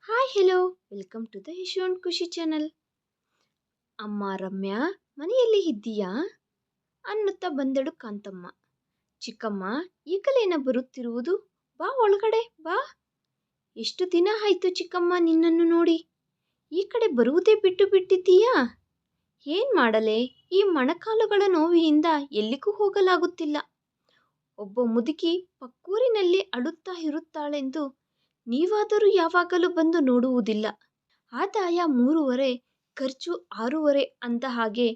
Hi hello welcome to the Yashwant Khushi channel. ಅಮ್ಮ ರಮ್ಯಾ, ಮನೆಯಲ್ಲಿ ಇದ್ದೀಯಾ ಅನ್ನುತ್ತಾ ಬಂದಳು ಕಾಂತಮ್ಮ. ಚಿಕ್ಕಮ್ಮ, ಈಗಲೇನ ಬರುತ್ತಿರುವುದು? ಬಾ ಒಳಗಡೆ ಬಾ. ಎಷ್ಟು ದಿನ ಆಯ್ತು ಚಿಕ್ಕಮ್ಮ ನಿನ್ನನ್ನು ನೋಡಿ. ಈ ಕಡೆ ಬರುವುದೇ ಬಿಟ್ಟು ಬಿಟ್ಟಿದ್ದೀಯಾ? ಏನ್ ಮಾಡಲೆ, ಈ ಮೊಣಕಾಲುಗಳ ನೋವಿನಿಂದ ಎಲ್ಲಿಗೂ ಹೋಗಲಾಗುತ್ತಿಲ್ಲ. ಒಬ್ಬ ಮುದುಕಿ ಪಕ್ಕೂರಿನಲ್ಲಿ ಅಳುತ್ತಾ ಇರುತ್ತಾಳೆಂದು ನೀವಾದರೂ ಯಾವಾಗಲೂ ಬಂದು ನೋಡುವುದಿಲ್ಲ. ಆದಾಯ 3.5, ಖರ್ಚು 6.5 ಅಂದ ಹಾಗೆ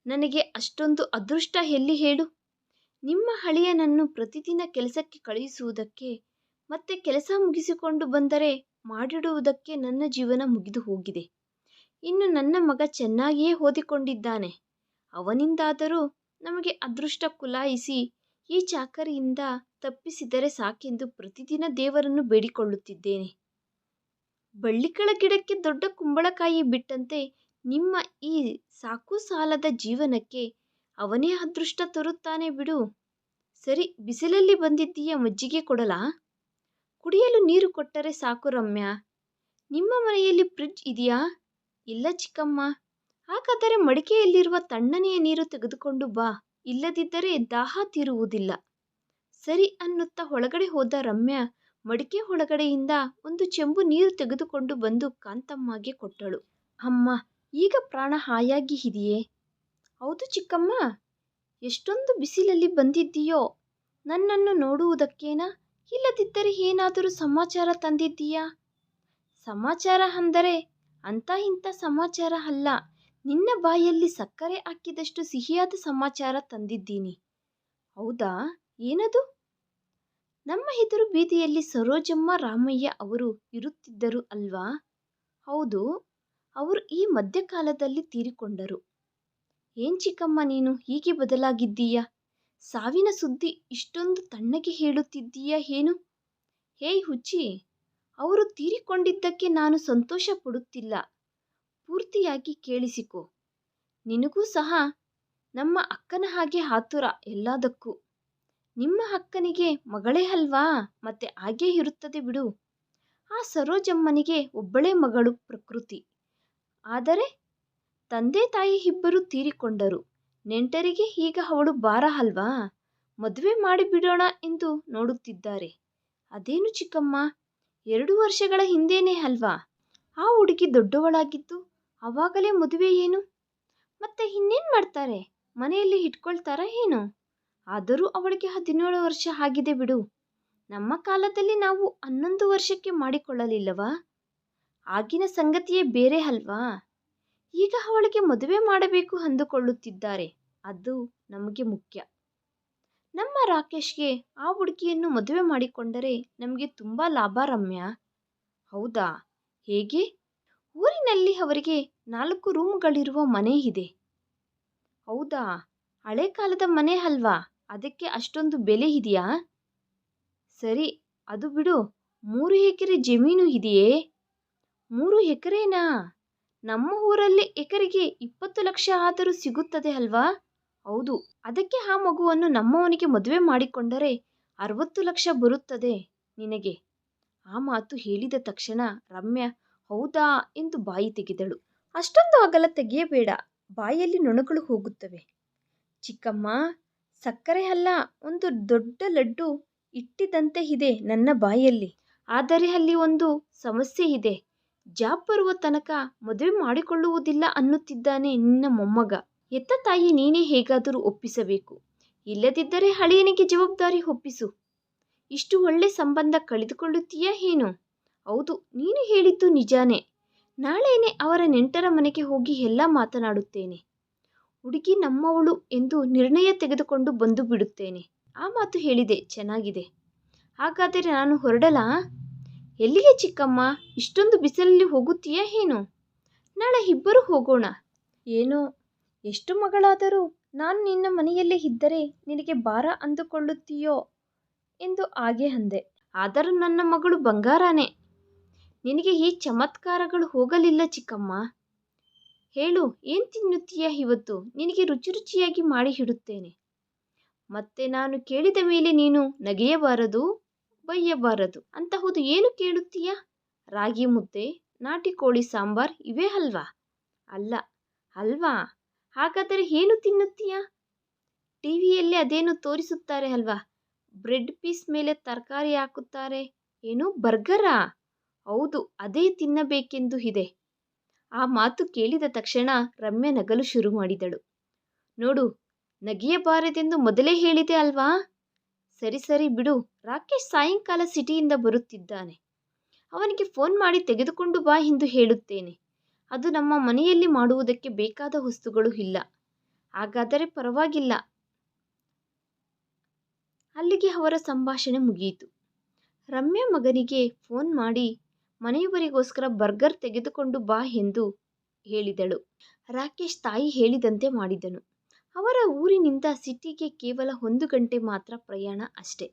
ನನಗೆ ಅಷ್ಟೊಂದು ಅದೃಷ್ಟ ಎಲ್ಲಿ ಹೇಳು? ನಿಮ್ಮ ಅಳಿಯನನ್ನು ಪ್ರತಿದಿನ ಕೆಲಸಕ್ಕೆ ಕಳುಹಿಸುವುದಕ್ಕೆ ಮತ್ತೆ ಕೆಲಸ ಮುಗಿಸಿಕೊಂಡು ಬಂದರೆ ಮಾಡಿಡುವುದಕ್ಕೆ ನನ್ನ ಜೀವನ ಮುಗಿದು ಹೋಗಿದೆ. ಇನ್ನು ನನ್ನ ಮಗ ಚೆನ್ನಾಗಿಯೇ ಓದಿಕೊಂಡಿದ್ದಾನೆ. ಅವನಿಂದಾದರೂ ನಮಗೆ ಅದೃಷ್ಟ ಕುಲಾಯಿಸಿ ಈ ಚಾಕರಿಯಿಂದ ತಪ್ಪಿಸಿದರೆ ಸಾಕೆಂದು ಪ್ರತಿದಿನ ದೇವರನ್ನು ಬೇಡಿಕೊಳ್ಳುತ್ತಿದ್ದೇನೆ. ಬಳ್ಳಿಗಳ ಗಿಡಕ್ಕೆ ದೊಡ್ಡ ಕುಂಬಳಕಾಯಿ ಬಿಟ್ಟಂತೆ ನಿಮ್ಮ ಈ ಸಾಕು ಸಾಲದ ಜೀವನಕ್ಕೆ ಅವನೇ ಅದೃಷ್ಟ ತರುತ್ತಾನೆ ಬಿಡು. ಸರಿ, ಬಿಸಿಲಲ್ಲಿ ಬಂದಿದ್ದೀಯ, ಮಜ್ಜಿಗೆ ಕೊಡಲಾ? ಕುಡಿಯಲು ನೀರು ಕೊಟ್ಟರೆ ಸಾಕು ರಮ್ಯಾ. ನಿಮ್ಮ ಮನೆಯಲ್ಲಿ ಫ್ರಿಡ್ಜ್ ಇದೆಯಾ? ಇಲ್ಲ ಚಿಕ್ಕಮ್ಮ. ಹಾಗಾದರೆ ಮಡಿಕೆಯಲ್ಲಿರುವ ತಣ್ಣನೆಯ ನೀರು ತೆಗೆದುಕೊಂಡು ಬಾ, ಇಲ್ಲದಿದ್ದರೆ ದಾಹ ತೀರುವುದಿಲ್ಲ. ಸರಿ ಅನ್ನುತ್ತಾ ಒಳಗಡೆ ಹೋದ ರಮ್ಯಾ ಮಡಿಕೆ ಒಳಗಡೆಯಿಂದ ಒಂದು ಚೆಂಬು ನೀರು ತೆಗೆದುಕೊಂಡು ಬಂದು ಕಾಂತಮ್ಮಗೆ ಕೊಟ್ಟಳು. ಅಮ್ಮ, ಈಗ ಪ್ರಾಣ ಹಾಯಾಗಿ ಇದೆಯೇ? ಹೌದು ಚಿಕ್ಕಮ್ಮ. ಎಷ್ಟೊಂದು ಬಿಸಿಲಲ್ಲಿ ಬಂದಿದ್ದೀಯೋ? ನನ್ನನ್ನು ನೋಡುವುದಕ್ಕೇನಾ, ಇಲ್ಲದಿದ್ದರೆ ಏನಾದರೂ ಸಮಾಚಾರ ತಂದಿದ್ದೀಯಾ? ಸಮಾಚಾರ ಅಂದರೆ ಅಂಥ ಇಂಥ ಸಮಾಚಾರ ಅಲ್ಲ, ನಿನ್ನ ಬಾಯಲ್ಲಿ ಸಕ್ಕರೆ ಹಾಕಿದಷ್ಟು ಸಿಹಿಯಾದ ಸಮಾಚಾರ ತಂದಿದ್ದೀನಿ. ಹೌದಾ? ಏನದು? ನಮ್ಮ ಎದುರು ಬೀದಿಯಲ್ಲಿ ಸರೋಜಮ್ಮ ರಾಮಯ್ಯ ಅವರು ಇರುತ್ತಿದ್ದರು ಅಲ್ವಾ? ಹೌದು, ಅವರು ಈ ಮಧ್ಯಕಾಲದಲ್ಲಿ ತೀರಿಕೊಂಡರು. ಏನ್ ಚಿಕ್ಕಮ್ಮ ನೀನು ಹೀಗೆ ಬದಲಾಗಿದ್ದೀಯ? ಸಾವಿನ ಸುದ್ದಿ ಇಷ್ಟೊಂದು ತಣ್ಣಗೆ ಹೇಳುತ್ತಿದ್ದೀಯ ಏನು? ಹೇಯ್ ಹುಚ್ಚಿ, ಅವರು ತೀರಿಕೊಂಡಿದ್ದಕ್ಕೆ ನಾನು ಸಂತೋಷ ಪಡುತ್ತಿಲ್ಲ. ಪೂರ್ತಿಯಾಗಿ ಕೇಳಿಸಿಕೊ. ನಿನಗೂ ಸಹ ನಮ್ಮ ಅಕ್ಕನ ಹಾಗೆ ಆತುರ ಎಲ್ಲದಕ್ಕೂ. ನಿಮ್ಮ ಅಕ್ಕನಿಗೆ ಮಗಳೇ ಅಲ್ವಾ, ಮತ್ತೆ ಹಾಗೇ ಇರುತ್ತದೆ ಬಿಡು. ಆ ಸರೋಜಮ್ಮನಿಗೆ ಒಬ್ಬಳೇ ಮಗಳು ಪ್ರಕೃತಿ. ಆದರೆ ತಂದೆ ತಾಯಿ ಇಬ್ಬರು ತೀರಿಕೊಂಡರು. ನೆಂಟರಿಗೆ ಈಗ ಅವಳು ಭಾರ ಅಲ್ವಾ? ಮದುವೆ ಮಾಡಿಬಿಡೋಣ ಎಂದು ನೋಡುತ್ತಿದ್ದಾರೆ. ಅದೇನು ಚಿಕ್ಕಮ್ಮ, 2 ವರ್ಷಗಳ ಹಿಂದೇನೆ ಅಲ್ವಾ ಆ ಹುಡುಗಿ ದೊಡ್ಡವಳಾಗಿದ್ದು? ಆವಾಗಲೇ ಮದುವೆ ಏನು? ಮತ್ತೆ ಇನ್ನೇನು ಮಾಡ್ತಾರೆ? ಮನೆಯಲ್ಲಿ ಇಟ್ಕೊಳ್ತಾರಾ ಏನು? ಆದರೂ ಅವಳಿಗೆ 17 ವರ್ಷ ಆಗಿದೆ ಬಿಡು. ನಮ್ಮ ಕಾಲದಲ್ಲಿ ನಾವು 11 ವರ್ಷಕ್ಕೆ ಮಾಡಿಕೊಳ್ಳಲಿಲ್ಲವಾ? ಆಗಿನ ಸಂಗತಿಯೇ ಬೇರೆ ಅಲ್ವಾ? ಈಗ ಅವಳಿಗೆ ಮದುವೆ ಮಾಡಬೇಕು ಅಂದುಕೊಳ್ಳುತ್ತಿದ್ದಾರೆ. ಅದು ನಮಗೆ ಮುಖ್ಯ. ನಮ್ಮ ರಾಕೇಶ್ಗೆ ಆ ಹುಡುಗಿಯನ್ನು ಮದುವೆ ಮಾಡಿಕೊಂಡರೆ ನಮಗೆ ತುಂಬ ಲಾಭ ರಮ್ಯಾ. ಹೌದಾ? ಹೇಗೆ? ಊರಿನಲ್ಲಿ ಅವರಿಗೆ 4 ರೂಮುಗಳಿರುವ ಮನೆ ಇದೆ. ಹೌದಾ? ಹಳೆ ಕಾಲದ ಮನೆ ಅಲ್ವಾ, ಅದಕ್ಕೆ ಅಷ್ಟೊಂದು ಬೆಲೆ ಇದೆಯಾ? ಸರಿ, ಅದು ಬಿಡು. 3 ಎಕರೆ ಜಮೀನು ಇದೆಯೇ? 3 ಎಕರೆನಾ? ನಮ್ಮ ಊರಲ್ಲಿ ಎಕರೆಗೆ 20 ಲಕ್ಷ ಆದರೂ ಸಿಗುತ್ತದೆ ಅಲ್ವಾ? ಹೌದು. ಅದಕ್ಕೆ ಆ ಮಗುವನ್ನು ನಮ್ಮವನಿಗೆ ಮದುವೆ ಮಾಡಿಕೊಂಡರೆ 60 ಲಕ್ಷ ಬರುತ್ತದೆ ನಿನಗೆ. ಆ ಮಾತು ಹೇಳಿದ ತಕ್ಷಣ ರಮ್ಯಾ ಹೌದಾ ಎಂದು ಬಾಯಿ ತೆಗೆದಳು. ಅಷ್ಟೊಂದು ಅಗಲ ತೆಗೆಯಬೇಡ, ಬಾಯಲ್ಲಿ ನೊಣಗಳು ಹೋಗುತ್ತವೆ. ಚಿಕ್ಕಮ್ಮ, ಸಕ್ಕರೆ ಅಲ್ಲ, ಒಂದು ದೊಡ್ಡ ಲಡ್ಡು ಇಟ್ಟಿದಂತೆ ಇದೆ ನನ್ನ ಬಾಯಲ್ಲಿ. ಆದರೆ ಅಲ್ಲಿ ಒಂದು ಸಮಸ್ಯೆ ಇದೆ. ಜಾಬ್ ಬರುವ ತನಕ ಮದುವೆ ಮಾಡಿಕೊಳ್ಳುವುದಿಲ್ಲ ಅನ್ನುತ್ತಿದ್ದಾನೆ ನಿನ್ನ ಮೊಮ್ಮಗ. ಎತ್ತ ತಾಯಿ ನೀನೇ ಹೇಗಾದರೂ ಒಪ್ಪಿಸಬೇಕು. ಇಲ್ಲದಿದ್ದರೆ ಅಳಿಯನಿಗೆ ಜವಾಬ್ದಾರಿ ಒಪ್ಪಿಸು. ಇಷ್ಟು ಒಳ್ಳೆ ಸಂಬಂಧ ಕಳೆದುಕೊಳ್ಳುತ್ತೀಯಾ ಏನು? ಹೌದು, ನೀನು ಹೇಳಿದ್ದು ನಿಜಾನೇ. ನಾಳೆನೇ ಅವರ ನೆಂಟರ ಮನೆಗೆ ಹೋಗಿ ಎಲ್ಲ ಮಾತನಾಡುತ್ತೇನೆ. ಹುಡುಗಿ ನಮ್ಮವಳು ಎಂದು ನಿರ್ಣಯ ತೆಗೆದುಕೊಂಡು ಬಂದು ಬಿಡುತ್ತೇನೆ. ಆ ಮಾತು ಹೇಳಿದೆ, ಚೆನ್ನಾಗಿದೆ. ಹಾಗಾದರೆ ನಾನು ಹೊರಡಲಾ? ಎಲ್ಲಿಗೆ ಚಿಕ್ಕಮ್ಮ? ಇಷ್ಟೊಂದು ಬಿಸಿಲಲ್ಲಿ ಹೋಗುತ್ತೀಯಾ ಏನು? ನಾಳೆ ಇಬ್ಬರು ಹೋಗೋಣ. ಏನೋ, ಎಷ್ಟು ಮಗಳಾದರೂ ನಾನು ನಿನ್ನ ಮನೆಯಲ್ಲೇ ಇದ್ದರೆ ನಿನಗೆ ಭಾರ ಅಂದುಕೊಳ್ಳುತ್ತೀಯೋ ಎಂದು ಹಾಗೆ ಅಂದೆ. ಆದರೂ ನನ್ನ ಮಗಳು ಬಂಗಾರನೇ. ನಿನಗೆ ಈ ಚಮತ್ಕಾರಗಳು ಹೋಗಲಿಲ್ಲ ಚಿಕ್ಕಮ್ಮ. ಹೇಳು, ಏನು ತಿನ್ನುತ್ತೀಯ ಇವತ್ತು? ನಿನಗೆ ರುಚಿ ರುಚಿಯಾಗಿ ಮಾಡಿ ಇಡುತ್ತೇನೆ. ಮತ್ತೆ ನಾನು ಕೇಳಿದ ಮೇಲೆ ನೀನು ನಗೆಯಬಾರದು, ಬೈಯಬಾರದು. ಅಂತಹುದು ಏನು ಕೇಳುತ್ತೀಯಾ? ರಾಗಿ ಮುದ್ದೆ, ನಾಟಿ ಕೋಳಿ ಸಾಂಬಾರ್ ಇವೇ ಅಲ್ವಾ? ಅಲ್ಲ. ಅಲ್ವಾ? ಹಾಗಾದರೆ ಏನು ತಿನ್ನುತ್ತೀಯಾ? ಟಿವಿಯಲ್ಲಿ ಅದೇನು ತೋರಿಸುತ್ತಾರೆ ಅಲ್ವಾ? ಬ್ರೆಡ್ ಪೀಸ್ ಮೇಲೆ ತರಕಾರಿ ಹಾಕುತ್ತಾರೆ. ಏನು ಬರ್ಗರಾ? ಹೌದು, ಅದೇ ತಿನ್ನಬೇಕೆಂದು ಇದೆ. ಆ ಮಾತು ಕೇಳಿದ ತಕ್ಷಣ ರಮ್ಯಾ ನಗಲು ಶುರು ಮಾಡಿದಳು. ನೋಡು, ನಗಿಯಬಾರದೆಂದು ಮೊದಲೇ ಹೇಳಿದೆ ಅಲ್ವಾ? ಸರಿ ಸರಿ ಬಿಡು. ರಾಕೇಶ್ ಸಾಯಂಕಾಲ ಸಿಟಿಯಿಂದ ಬರುತ್ತಿದ್ದಾನೆ. ಅವನಿಗೆ ಫೋನ್ ಮಾಡಿ ತೆಗೆದುಕೊಂಡು ಬಾ ಎಂದು ಹೇಳುತ್ತೇನೆ. ಅದು ನಮ್ಮ ಮನೆಯಲ್ಲಿ ಮಾಡುವುದಕ್ಕೆ ಬೇಕಾದ ವಸ್ತುಗಳು ಇಲ್ಲ. ಹಾಗಾದರೆ ಪರವಾಗಿಲ್ಲ. ಅಲ್ಲಿಗೆ ಅವರ ಸಂಭಾಷಣೆ ಮುಗಿಯಿತು. ರಮ್ಯಾ ಮಗನಿಗೆ ಫೋನ್ ಮಾಡಿ ಮನೆಯವರಿಗೋಸ್ಕರ ಬರ್ಗರ್ ತೆಗೆದುಕೊಂಡು ಬಾ ಎಂದು ಹೇಳಿದಳು. ರಾಕೇಶ್ ತಾಯಿ ಹೇಳಿದಂತೆ ಮಾಡಿದನು. ಅವರ ಊರಿನಿಂದ ಸಿಟಿಗೆ ಕೇವಲ 1 ಗಂಟೆ ಮಾತ್ರ ಪ್ರಯಾಣ ಅಷ್ಟೆ.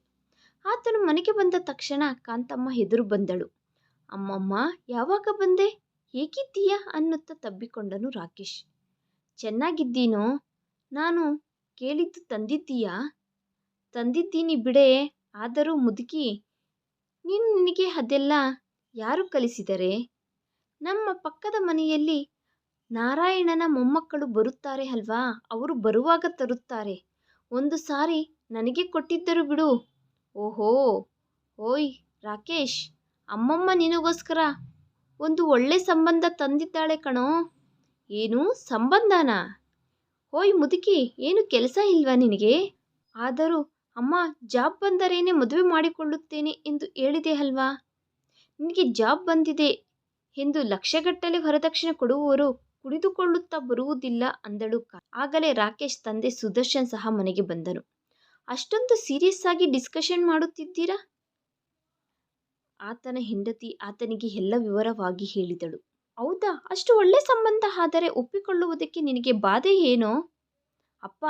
ಆತನು ಮನೆಗೆ ಬಂದ ತಕ್ಷಣ ಕಾಂತಮ್ಮ ಎದುರು ಬಂದಳು. ಅಮ್ಮಮ್ಮ, ಯಾವಾಗ ಬಂದೆ? ಹೇಗಿದ್ದೀಯಾ ಅನ್ನುತ್ತಾ ತಬ್ಬಿಕೊಂಡನು ರಾಕೇಶ್. ಚೆನ್ನಾಗಿದ್ದೀನೋ? ನಾನು ಕೇಳಿದ್ದು ತಂದಿದ್ದೀಯಾ? ತಂದಿದ್ದೀನಿ ಬಿಡೆ. ಆದರೂ ಮುದುಕಿ, ನಿನಗೆ ಅದೆಲ್ಲ ಯಾರು ಕಲಿಸಿದರೆ? ನಮ್ಮ ಪಕ್ಕದ ಮನೆಯಲ್ಲಿ ನಾರಾಯಣನ ಮೊಮ್ಮಕ್ಕಳು ಬರುತ್ತಾರೆ ಅಲ್ವಾ, ಅವರು ಬರುವಾಗ ತರುತ್ತಾರೆ. ಒಂದು ಸಾರಿ ನನಗೆ ಕೊಟ್ಟಿದ್ದರು ಬಿಡು. ಓಹೋ, ಓಯ್ ರಾಕೇಶ್, ಅಮ್ಮಮ್ಮ ನಿನಗೋಸ್ಕರ ಒಂದು ಒಳ್ಳೆ ಸಂಬಂಧ ತಂದಿದ್ದಾಳೆ ಕಣೋ. ಏನು ಸಂಬಂಧನಾ? ಓಯ್ ಮುದುಕಿ, ಏನು ಕೆಲಸ ಇಲ್ವಾ ನಿನಗೆ? ಆದರೂ ಅಮ್ಮ, ಜಾಬ್ ಬಂದರೇನೆ ಮದುವೆ ಮಾಡಿಕೊಳ್ಳುತ್ತೇನೆ ಎಂದು ಹೇಳಿದೆ ಅಲ್ವಾ? ನಿನಗೆ ಜಾಬ್ ಬಂದಿದೆ ಎಂದು ಲಕ್ಷಗಟ್ಟಲೆ ವರದಕ್ಷಿಣೆ ಕೊಡುವವರು ಕುಡಿದುಕೊಳ್ಳುತ್ತಾ ಬರುವುದಿಲ್ಲ ಅಂದಳು. ಆಗಲೇ ರಾಕೇಶ್ ತಂದೆ ಸುದರ್ಶನ್ ಸಹ ಮನೆಗೆ ಬಂದನು. ಅಷ್ಟೊಂದು ಸೀರಿಯಸ್ ಆಗಿ ಡಿಸ್ಕಷನ್ ಮಾಡುತ್ತಿದ್ದೀರಾ? ಆತನ ಹೆಂಡತಿ ಆತನಿಗೆ ಎಲ್ಲ ವಿವರವಾಗಿ ಹೇಳಿದಳು. ಹೌದಾ? ಅಷ್ಟು ಒಳ್ಳೆ ಸಂಬಂಧ ಆದರೆ ಒಪ್ಪಿಕೊಳ್ಳುವುದಕ್ಕೆ ನಿನಗೆ ಬಾಧೆ ಏನೋ? ಅಪ್ಪ,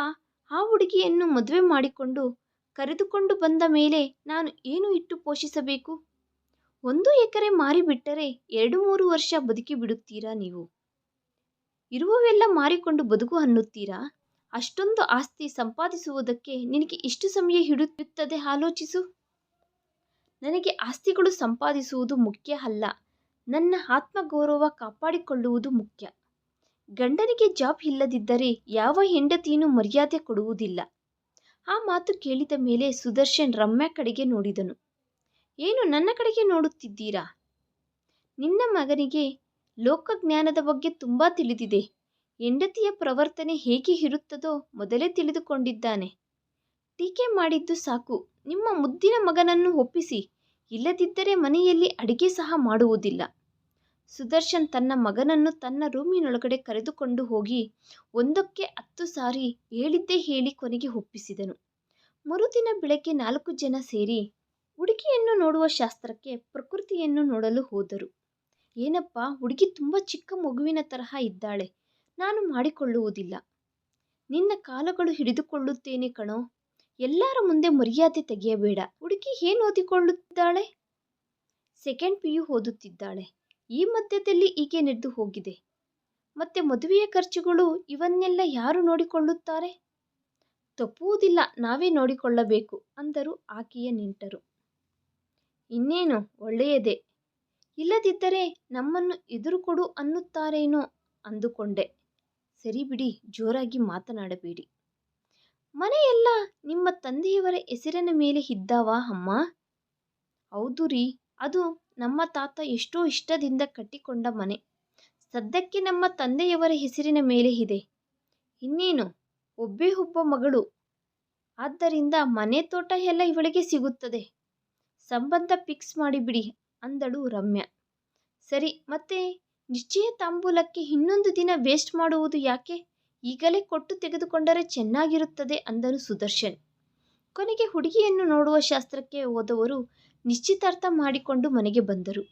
ಆ ಹುಡುಗಿಯನ್ನು ಮದುವೆ ಮಾಡಿಕೊಂಡು ಕರೆದುಕೊಂಡು ಬಂದ ಮೇಲೆ ನಾನು ಏನು ಇಟ್ಟು ಪೋಷಿಸಬೇಕು? 1 ಎಕರೆ ಮಾರಿಬಿಟ್ಟರೆ 2-3 ವರ್ಷ ಬದುಕಿ ಬಿಡುತ್ತೀರಾ ನೀವು? ಇರುವವೆಲ್ಲ ಮಾರಿಕೊಂಡು ಬದುಕು ಅನ್ನುತ್ತೀರಾ? ಅಷ್ಟೊಂದು ಆಸ್ತಿ ಸಂಪಾದಿಸುವುದಕ್ಕೆ ನಿನಗೆ ಇಷ್ಟು ಸಮಯ ಹಿಡಿಯುತ್ತದೆ ಆಲೋಚಿಸು. ನನಗೆ ಆಸ್ತಿಗಳು ಸಂಪಾದಿಸುವುದು ಮುಖ್ಯ ಅಲ್ಲ, ನನ್ನ ಆತ್ಮಗೌರವ ಕಾಪಾಡಿಕೊಳ್ಳುವುದು ಮುಖ್ಯ. ಗಂಡನಿಗೆ ಜಾಬ್ ಇಲ್ಲದಿದ್ದರೆ ಯಾವ ಹೆಂಡತಿಯೂ ಮರ್ಯಾದೆ ಕೊಡುವುದಿಲ್ಲ. ಆ ಮಾತು ಕೇಳಿದ ಮೇಲೆ ಸುದರ್ಶನ್ ರಮ್ಯಾ ಕಡೆಗೆ ನೋಡಿದನು. ಏನು ನನ್ನ ಕಡೆಗೆ ನೋಡುತ್ತಿದ್ದೀರಾ? ನಿನ್ನ ಮಗನಿಗೆ ಲೋಕಜ್ಞಾನದ ಬಗ್ಗೆ ತುಂಬ ತಿಳಿದಿದೆ. ಹೆಂಡತಿಯ ಪ್ರವರ್ತನೆ ಹೇಗೆ ಇರುತ್ತದೋ ಮೊದಲೇ ತಿಳಿದುಕೊಂಡಿದ್ದಾನೆ. ಟೀಕೆ ಮಾಡಿದ್ದು ಸಾಕು. ನಿಮ್ಮ ಮುದ್ದಿನ ಮಗನನ್ನು ಒಪ್ಪಿಸಿ, ಇಲ್ಲದಿದ್ದರೆ ಮನೆಯಲ್ಲಿ ಅಡಿಗೆ ಸಹ ಮಾಡುವುದಿಲ್ಲ. ಸುದರ್ಶನ್ ತನ್ನ ಮಗನನ್ನು ತನ್ನ ರೂಮಿನೊಳಗಡೆ ಕರೆದುಕೊಂಡು ಹೋಗಿ 1ಕ್ಕೆ 10 ಸಾರಿ ಹೇಳಿದ್ದೇ ಹೇಳಿ ಕೊನೆಗೆ ಒಪ್ಪಿಸಿದನು. ಮರುದಿನ ಬೆಳಗ್ಗೆ 4 ಜನ ಸೇರಿ ಹುಡುಗಿಯನ್ನು ನೋಡುವ ಶಾಸ್ತ್ರಕ್ಕೆ ಪ್ರಕೃತಿಯನ್ನು ನೋಡಲು ಹೋದರು. ಏನಪ್ಪ, ಹುಡುಗಿ ತುಂಬ ಚಿಕ್ಕ ಮಗುವಿನ ತರಹ ಇದ್ದಾಳೆ. ನಾನು ಮಾಡಿಕೊಳ್ಳುವುದಿಲ್ಲ. ನಿನ್ನ ಕಾಲುಗಳು ಹಿಡಿದುಕೊಳ್ಳುತ್ತೇನೆ ಕಣೋ. ಎಲ್ಲರ ಮುಂದೆ ಮರ್ಯಾದೆ ತೆಗೆಯಬೇಡ. ಹುಡುಗಿ ಏನು ಓದಿಕೊಳ್ಳುತ್ತಿದ್ದಾಳೆ? 2nd PU ಓದುತ್ತಿದ್ದಾಳೆ. ಈ ಮಧ್ಯದಲ್ಲಿ ಹೀಗೆ ನಡೆದು ಹೋಗಿದೆ. ಮತ್ತೆ ಮದುವೆಯ ಖರ್ಚುಗಳು ಇವನ್ನೆಲ್ಲ ಯಾರು ನೋಡಿಕೊಳ್ಳುತ್ತಾರೆ? ತಪ್ಪುವುದಿಲ್ಲ, ನಾವೇ ನೋಡಿಕೊಳ್ಳಬೇಕು ಅಂದರು ಆಕೆಯ ನೆಂಟರು. ಇನ್ನೇನು ಒಳ್ಳೆಯದೇ. ಇಲ್ಲದಿದ್ದರೆ ನಮ್ಮನ್ನು ಎದುರು ಕೊಡು ಅನ್ನುತ್ತಾರೇನೋ ಅಂದುಕೊಂಡೆ. ಸರಿ ಬಿಡಿ, ಜೋರಾಗಿ ಮಾತನಾಡಬೇಡಿ. ಮನೆಯೆಲ್ಲ ನಿಮ್ಮ ತಂದೆಯವರ ಹೆಸರಿನ ಮೇಲೆ ಇದ್ದಾವಾ ಅಮ್ಮ? ಹೌದು ರೀ, ಅದು ನಮ್ಮ ತಾತ ಎಷ್ಟೋ ಇಷ್ಟದಿಂದ ಕಟ್ಟಿಕೊಂಡ ಮನೆ. ಸದ್ಯಕ್ಕೆ ನಮ್ಮ ತಂದೆಯವರ ಹೆಸರಿನ ಮೇಲೆ ಇದೆ. ಇನ್ನೇನು, ಒಬ್ಬೇ ಒಬ್ಬ ಮಗಳು. ಆದ್ದರಿಂದ ಮನೆ ತೋಟ ಎಲ್ಲ ಇವಳಿಗೆ ಸಿಗುತ್ತದೆ. ಸಂಬಂಧ ಫಿಕ್ಸ್ ಮಾಡಿಬಿಡಿ ಅಂದಳು ರಮ್ಯಾ. ಸರಿ, ಮತ್ತೆ ನಿಶ್ಚಯ ತಾಂಬೂಲಕ್ಕೆ ಇನ್ನೊಂದು ದಿನ ವೇಸ್ಟ್ ಮಾಡುವುದು ಯಾಕೆ? ಈಗಲೇ ಕೊಟ್ಟು ತೆಗೆದುಕೊಂಡರೆ ಚೆನ್ನಾಗಿರುತ್ತದೆ ಅಂದನು ಸುದರ್ಶನ್. ಕೊನೆಗೆ ಹುಡುಗಿಯನ್ನು ನೋಡುವ ಶಾಸ್ತ್ರಕ್ಕೆ ಹೋದವರು ನಿಶ್ಚಿತಾರ್ಥ ಮಾಡಿಕೊಂಡು ಮನೆಗೆ ಬಂದರು.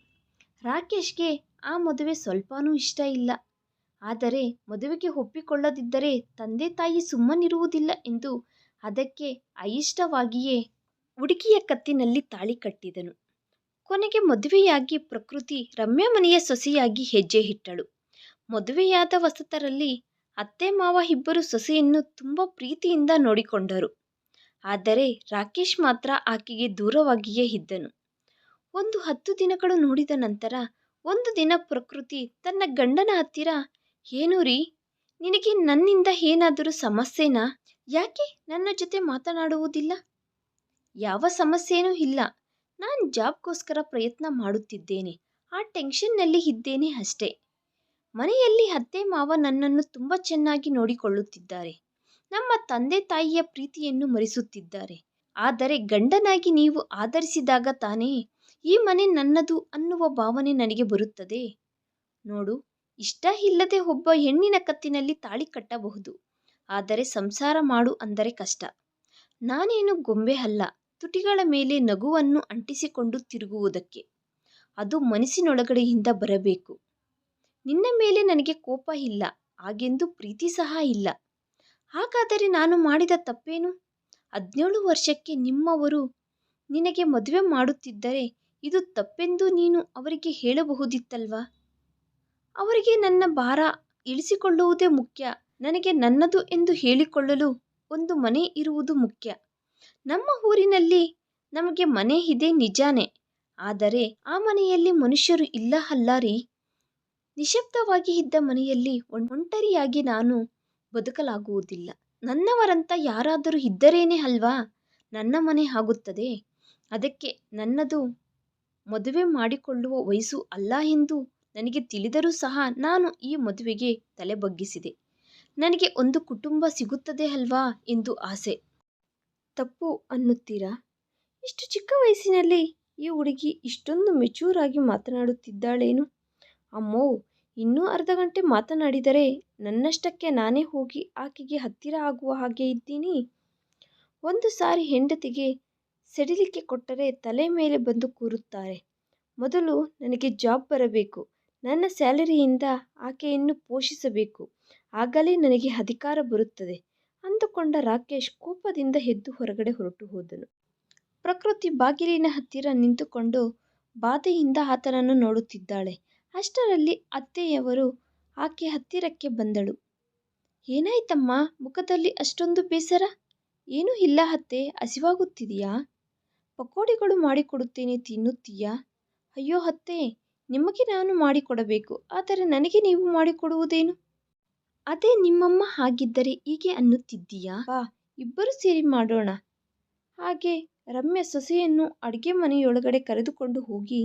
ರಾಕೇಶ್ಗೆ ಆ ಮದುವೆ ಸ್ವಲ್ಪನೂ ಇಷ್ಟ ಇಲ್ಲ. ಆದರೆ ಮದುವೆಗೆ ಒಪ್ಪಿಕೊಳ್ಳದಿದ್ದರೆ ತಂದೆ ತಾಯಿ ಸುಮ್ಮನಿರುವುದಿಲ್ಲ ಎಂದು ಅದಕ್ಕೆ అయిಷ್ಟವಾಗಿಯೇ ಹುಡುಗಿಯ ಕತ್ತಿನಲ್ಲಿ ತಾಳಿ ಕಟ್ಟಿದನು. ಕೊನೆಗೆ ಮದುವೆಯಾಗಿ ಪ್ರಕೃತಿ ರಮ್ಯಾ ಮನೆಯ ಸೊಸೆಯಾಗಿ ಹೆಜ್ಜೆ ಇಟ್ಟಳು. ಮದುವೆಯಾದ ಹೊಸತರಲ್ಲಿ ಅತ್ತೆ ಮಾವ ಇಬ್ಬರು ಸೊಸೆಯನ್ನು ತುಂಬ ಪ್ರೀತಿಯಿಂದ ನೋಡಿಕೊಂಡರು. ಆದರೆ ರಾಕೇಶ್ ಮಾತ್ರ ಆಕೆಗೆ ದೂರವಾಗಿಯೇ ಇದ್ದನು. ಒಂದು 10 ದಿನಗಳು ನೋಡಿದ ನಂತರ ಒಂದು ದಿನ ಪ್ರಕೃತಿ ತನ್ನ ಗಂಡನ ಹತ್ತಿರ, ಏನು ರೀ, ನಿನಗೆ ನನ್ನಿಂದ ಏನಾದರೂ ಸಮಸ್ಯೆನಾ? ಯಾಕೆ ನನ್ನ ಜೊತೆ ಮಾತನಾಡುವುದಿಲ್ಲ? ಯಾವ ಸಮಸ್ಯೆನೂ ಇಲ್ಲ. ನಾನು ಜಾಬ್ಗೋಸ್ಕರ ಪ್ರಯತ್ನ ಮಾಡುತ್ತಿದ್ದೇನೆ. ಆ ಟೆನ್ಷನ್ನಲ್ಲಿ ಇದ್ದೇನೆ ಅಷ್ಟೇ. ಮನೆಯಲ್ಲಿ ಅತ್ತೆ ಮಾವ ನನ್ನನ್ನು ತುಂಬ ಚೆನ್ನಾಗಿ ನೋಡಿಕೊಳ್ಳುತ್ತಿದ್ದಾರೆ. ನಮ್ಮ ತಂದೆ ತಾಯಿಯ ಪ್ರೀತಿಯನ್ನು ಮರೆಸುತ್ತಿದ್ದಾರೆ. ಆದರೆ ಗಂಡನಾಗಿ ನೀವು ಆಧರಿಸಿದಾಗ ತಾನೇ ಈ ಮನೆ ನನ್ನದು ಅನ್ನುವ ಭಾವನೆ ನನಗೆ ಬರುತ್ತದೆ. ನೋಡು, ಇಷ್ಟ ಇಲ್ಲದೆ ಒಬ್ಬ ಹೆಣ್ಣಿನ ಕತ್ತಿನಲ್ಲಿ ತಾಳಿ ಕಟ್ಟಬಹುದು, ಆದರೆ ಸಂಸಾರ ಮಾಡು ಅಂದರೆ ಕಷ್ಟ. ನಾನೇನು ಗೊಂಬೆ ಅಲ್ಲ, ತುಟಿಗಳ ಮೇಲೆ ನಗುವನ್ನು ಅಂಟಿಸಿಕೊಂಡು ತಿರುಗುವುದಕ್ಕೆ. ಅದು ಮನಸ್ಸಿನೊಳಗಡೆಯಿಂದ ಬರಬೇಕು. ನಿನ್ನ ಮೇಲೆ ನನಗೆ ಕೋಪ ಇಲ್ಲ, ಹಾಗೆಂದು ಪ್ರೀತಿ ಸಹ ಇಲ್ಲ. ಹಾಗಾದರೆ ನಾನು ಮಾಡಿದ ತಪ್ಪೇನು? 17 ವರ್ಷಕ್ಕೆ ನಿಮ್ಮವರು ನಿನಗೆ ಮದುವೆ ಮಾಡುತ್ತಿದ್ದರೆ ಇದು ತಪ್ಪೆಂದು ನೀನು ಅವರಿಗೆ ಹೇಳಬಹುದಿತ್ತಲ್ವಾ? ಅವರಿಗೆ ನನ್ನ ಭಾರ ಇಳಿಸಿಕೊಳ್ಳುವುದೇ ಮುಖ್ಯ. ನನಗೆ ನನ್ನದು ಎಂದು ಹೇಳಿಕೊಳ್ಳಲು ಒಂದು ಮನೆ ಇರುವುದು ಮುಖ್ಯ. ನಮ್ಮ ಊರಿನಲ್ಲಿ ನಮಗೆ ಮನೆ ಇದೆ ನಿಜಾನೇ, ಆದರೆ ಆ ಮನೆಯಲ್ಲಿ ಮನುಷ್ಯರು ಇಲ್ಲ ಅಲ್ಲ ರೀ. ನಿಶಬ್ದವಾಗಿ ಇದ್ದ ಮನೆಯಲ್ಲಿ ಒಂಟರಿಯಾಗಿ ನಾನು ಬದುಕಲಾಗುವುದಿಲ್ಲ. ನನ್ನವರಂತ ಯಾರಾದರೂ ಇದ್ದರೇನೇ ಅಲ್ವಾ ನನ್ನ ಮನೆ ಆಗುತ್ತದೆ. ಅದಕ್ಕೆ ನನ್ನದು ಮದುವೆ ಮಾಡಿಕೊಳ್ಳುವ ವಯಸ್ಸು ಅಲ್ಲ ಎಂದು ನನಗೆ ತಿಳಿದರೂ ಸಹ ನಾನು ಈ ಮದುವೆಗೆ ತಲೆ ಬಗ್ಗಿಸಿದೆ. ನನಗೆ ಒಂದು ಕುಟುಂಬ ಸಿಗುತ್ತದೆ ಅಲ್ವಾ ಎಂದು ಆಸೆ. ತಪ್ಪು ಅನ್ನುತ್ತೀರಾ? ಇಷ್ಟು ಚಿಕ್ಕ ವಯಸ್ಸಿನಲ್ಲಿ ಈ ಹುಡುಗಿ ಇಷ್ಟೊಂದು ಮೆಚೂರ್ ಆಗಿ ಮಾತನಾಡುತ್ತಿದ್ದಾಳೇನು? ಅಮ್ಮೋ, ಇನ್ನೂ ಅರ್ಧ ಗಂಟೆ ಮಾತನಾಡಿದರೆ ನನ್ನಷ್ಟಕ್ಕೆ ನಾನೇ ಹೋಗಿ ಆಕೆಗೆ ಹತ್ತಿರ ಆಗುವ ಹಾಗೆ ಇದ್ದೀನಿ. ಒಂದು ಸಾರಿ ಹೆಂಡತಿಗೆ ಸಡಿಲಿಕೆ ಕೊಟ್ಟರೆ ತಲೆ ಮೇಲೆ ಬಂದು ಕೂರುತ್ತಾರೆ. ಮೊದಲು ನನಗೆ ಜಾಬ್ ಬರಬೇಕು, ನನ್ನ ಸ್ಯಾಲರಿಯಿಂದ ಆಕೆಯನ್ನು ಪೋಷಿಸಬೇಕು, ಆಗಲೇ ನನಗೆ ಅಧಿಕಾರ ಬರುತ್ತದೆ ಅಂದುಕೊಂಡ ರಾಕೇಶ್ ಕೋಪದಿಂದ ಎದ್ದು ಹೊರಗಡೆ ಹೊರಟು ಹೋದನು. ಪ್ರಕೃತಿ ಬಾಗಿಲಿನ ಹತ್ತಿರ ನಿಂತುಕೊಂಡು ಬಾಧೆಯಿಂದ ಆತನನ್ನು ನೋಡುತ್ತಿದ್ದಾಳೆ. ಅಷ್ಟರಲ್ಲಿ ಅತ್ತೆಯವರು ಆಕೆ ಹತ್ತಿರಕ್ಕೆ ಬಂದಳು. ಏನಾಯ್ತಮ್ಮ, ಮುಖದಲ್ಲಿ ಅಷ್ಟೊಂದು ಬೇಸರ? ಏನೂ ಇಲ್ಲ ಅತ್ತೆ, ಹಸಿವಾಗುತ್ತಿದೆಯಾ? ಪಕೋಡಿಗಳು ಮಾಡಿಕೊಡುತ್ತೇನೆ, ತಿನ್ನುತ್ತೀಯಾ? ಅಯ್ಯೋ ಅತ್ತೆ, ನಿಮಗೆ ನಾನು ಮಾಡಿಕೊಡಬೇಕು, ಆದರೆ ನನಗೆ ನೀವು ಮಾಡಿಕೊಡುವುದೇನು? ಅದೇ ನಿಮ್ಮಮ್ಮ ಆಗಿದ್ದರೆ ಹೀಗೆ ಅನ್ನುತ್ತಿದ್ದೀಯಾ? ಬಾ, ಇಬ್ಬರು ಸೇರಿ ಮಾಡೋಣ. ಹಾಗೆ ರಮ್ಯಾ ಸೊಸೆಯನ್ನು ಅಡುಗೆ ಮನೆಯೊಳಗಡೆ ಕರೆದುಕೊಂಡು ಹೋಗಿ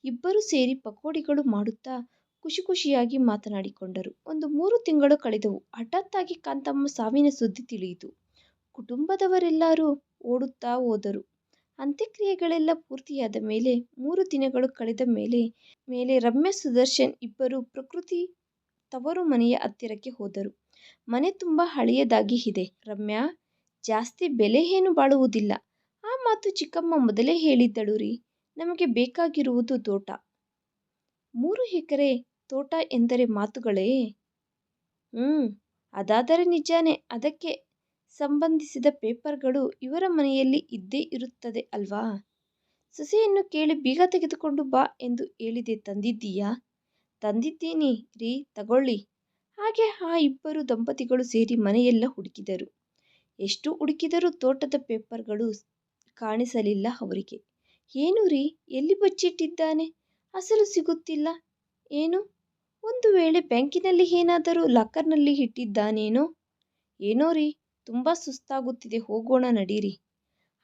ಇಬ್ಬರು ಸೇರಿ ಪಕೋಡಿಗಳು ಮಾಡುತ್ತಾ ಖುಷಿ ಖುಷಿಯಾಗಿ ಮಾತನಾಡಿಕೊಂಡರು. ಒಂದು 3 ತಿಂಗಳು ಕಳೆದವು. ಹಠಾತ್ತಾಗಿ ಕಾಂತಮ್ಮ ಸಾವಿನ ಸುದ್ದಿ ತಿಳಿಯಿತು. ಕುಟುಂಬದವರೆಲ್ಲರೂ ಓಡುತ್ತಾ ಹೋದರು. ಅಂತ್ಯಕ್ರಿಯೆಗಳೆಲ್ಲ ಪೂರ್ತಿಯಾದ ಮೇಲೆ 3 ದಿನಗಳು ಕಳೆದ ಮೇಲೆ ರಮ್ಯಾ ಸುದರ್ಶನ್ ಇಬ್ಬರು ಪ್ರಕೃತಿ ತವರು ಮನೆಯ ಹತ್ತಿರಕ್ಕೆ ಹೋದರು. ಮನೆ ತುಂಬ ಹಳೆಯದಾಗಿ ಇದೆ. ರಮ್ಯಾ, ಜಾಸ್ತಿ ಬೆಲೆ ಏನು ಬಾಳುವುದಿಲ್ಲ. ಆ ಮಾತು ಚಿಕ್ಕಮ್ಮ ಮೊದಲೇ ಹೇಳಿದ್ದಳು ರೀ. ನಮಗೆ ಬೇಕಾಗಿರುವುದು ತೋಟ. 3 ಎಕರೆ ತೋಟ ಎಂದರೆ ಮಾತುಗಳೇ? ಅದಾದರೆ ನಿಜಾನೇ. ಅದಕ್ಕೆ ಸಂಬಂಧಿಸಿದ ಪೇಪರ್ಗಳು ಇವರ ಮನೆಯಲ್ಲಿ ಇದ್ದೇ ಇರುತ್ತದೆ ಅಲ್ವಾ? ಸೊಸೆಯನ್ನು ಕೇಳಿ ಬೀಗ ತೆಗೆದುಕೊಂಡು ಬಾ ಎಂದು ಹೇಳಿದೆ, ತಂದಿದ್ದೀಯಾ? ತಂದಿದ್ದೀನಿ ರೀ, ತಗೊಳ್ಳಿ. ಹಾಗೆ ಆ ಇಬ್ಬರು ದಂಪತಿಗಳು ಸೇರಿ ಮನೆಯೆಲ್ಲ ಹುಡುಕಿದರು. ಎಷ್ಟು ಹುಡುಕಿದರೂ ತೋಟದ ಪೇಪರ್ಗಳು ಕಾಣಿಸಲಿಲ್ಲ ಅವರಿಗೆ. ಏನು ರೀ, ಎಲ್ಲಿ ಬಚ್ಚಿಟ್ಟಿದ್ದಾನೆ? ಅಸಲು ಸಿಗುತ್ತಿಲ್ಲ. ಏನು, ಒಂದು ವೇಳೆ ಬ್ಯಾಂಕಿನಲ್ಲಿ ಏನಾದರೂ ಲಾಕರ್ನಲ್ಲಿ ಇಟ್ಟಿದ್ದಾನೇನೋ? ಏನೋ ರೀ, ತುಂಬ ಸುಸ್ತಾಗುತ್ತಿದೆ, ಹೋಗೋಣ ನಡೀರಿ.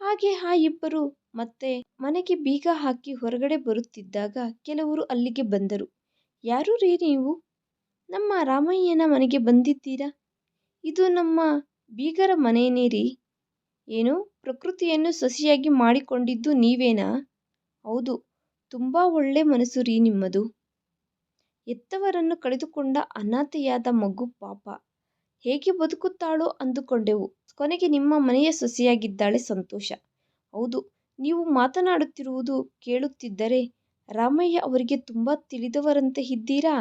ಹಾಗೆ ಆ ಇಬ್ಬರು ಮತ್ತೆ ಮನೆಗೆ ಬೀಗ ಹಾಕಿ ಹೊರಗಡೆ ಬರುತ್ತಿದ್ದಾಗ ಕೆಲವರು ಅಲ್ಲಿಗೆ ಬಂದರು. ಯಾರು ರೀ ನೀವು? ನಮ್ಮ ರಾಮಯ್ಯನ ಮನೆಗೆ ಬಂದಿದ್ದೀರಾ? ಇದು ನಮ್ಮ ಬೀಗರ ಮನೆಯೇ ರೀ. ಏನು, ಪ್ರಕೃತಿಯನ್ನು ಸೊಸೆಯಾಗಿ ಮಾಡಿಕೊಂಡಿದ್ದು ನೀವೇನಾ? ಹೌದು, ತುಂಬ ಒಳ್ಳೆ ಮನಸ್ಸು ರೀ ನಿಮ್ಮದು. ಹೆತ್ತವರನ್ನು ಕಳೆದುಕೊಂಡ ಅನಾಥೆಯಾದ ಮಗು ಪಾಪ ಹೇಗೆ ಬದುಕುತ್ತಾಳೋ ಅಂದುಕೊಂಡೆವು. ಕೊನೆಗೆ ನಿಮ್ಮ ಮನೆಯ ಸೊಸೆಯಾಗಿದ್ದಾಳೆ, ಸಂತೋಷ. ಹೌದು, ನೀವು ಮಾತನಾಡುತ್ತಿರುವುದು ಕೇಳುತ್ತಿದ್ದರೆ ರಾಮಯ್ಯ ಅವರಿಗೆ ತುಂಬ ತಿಳಿದವರಂತೆ ಇದ್ದೀರಾ?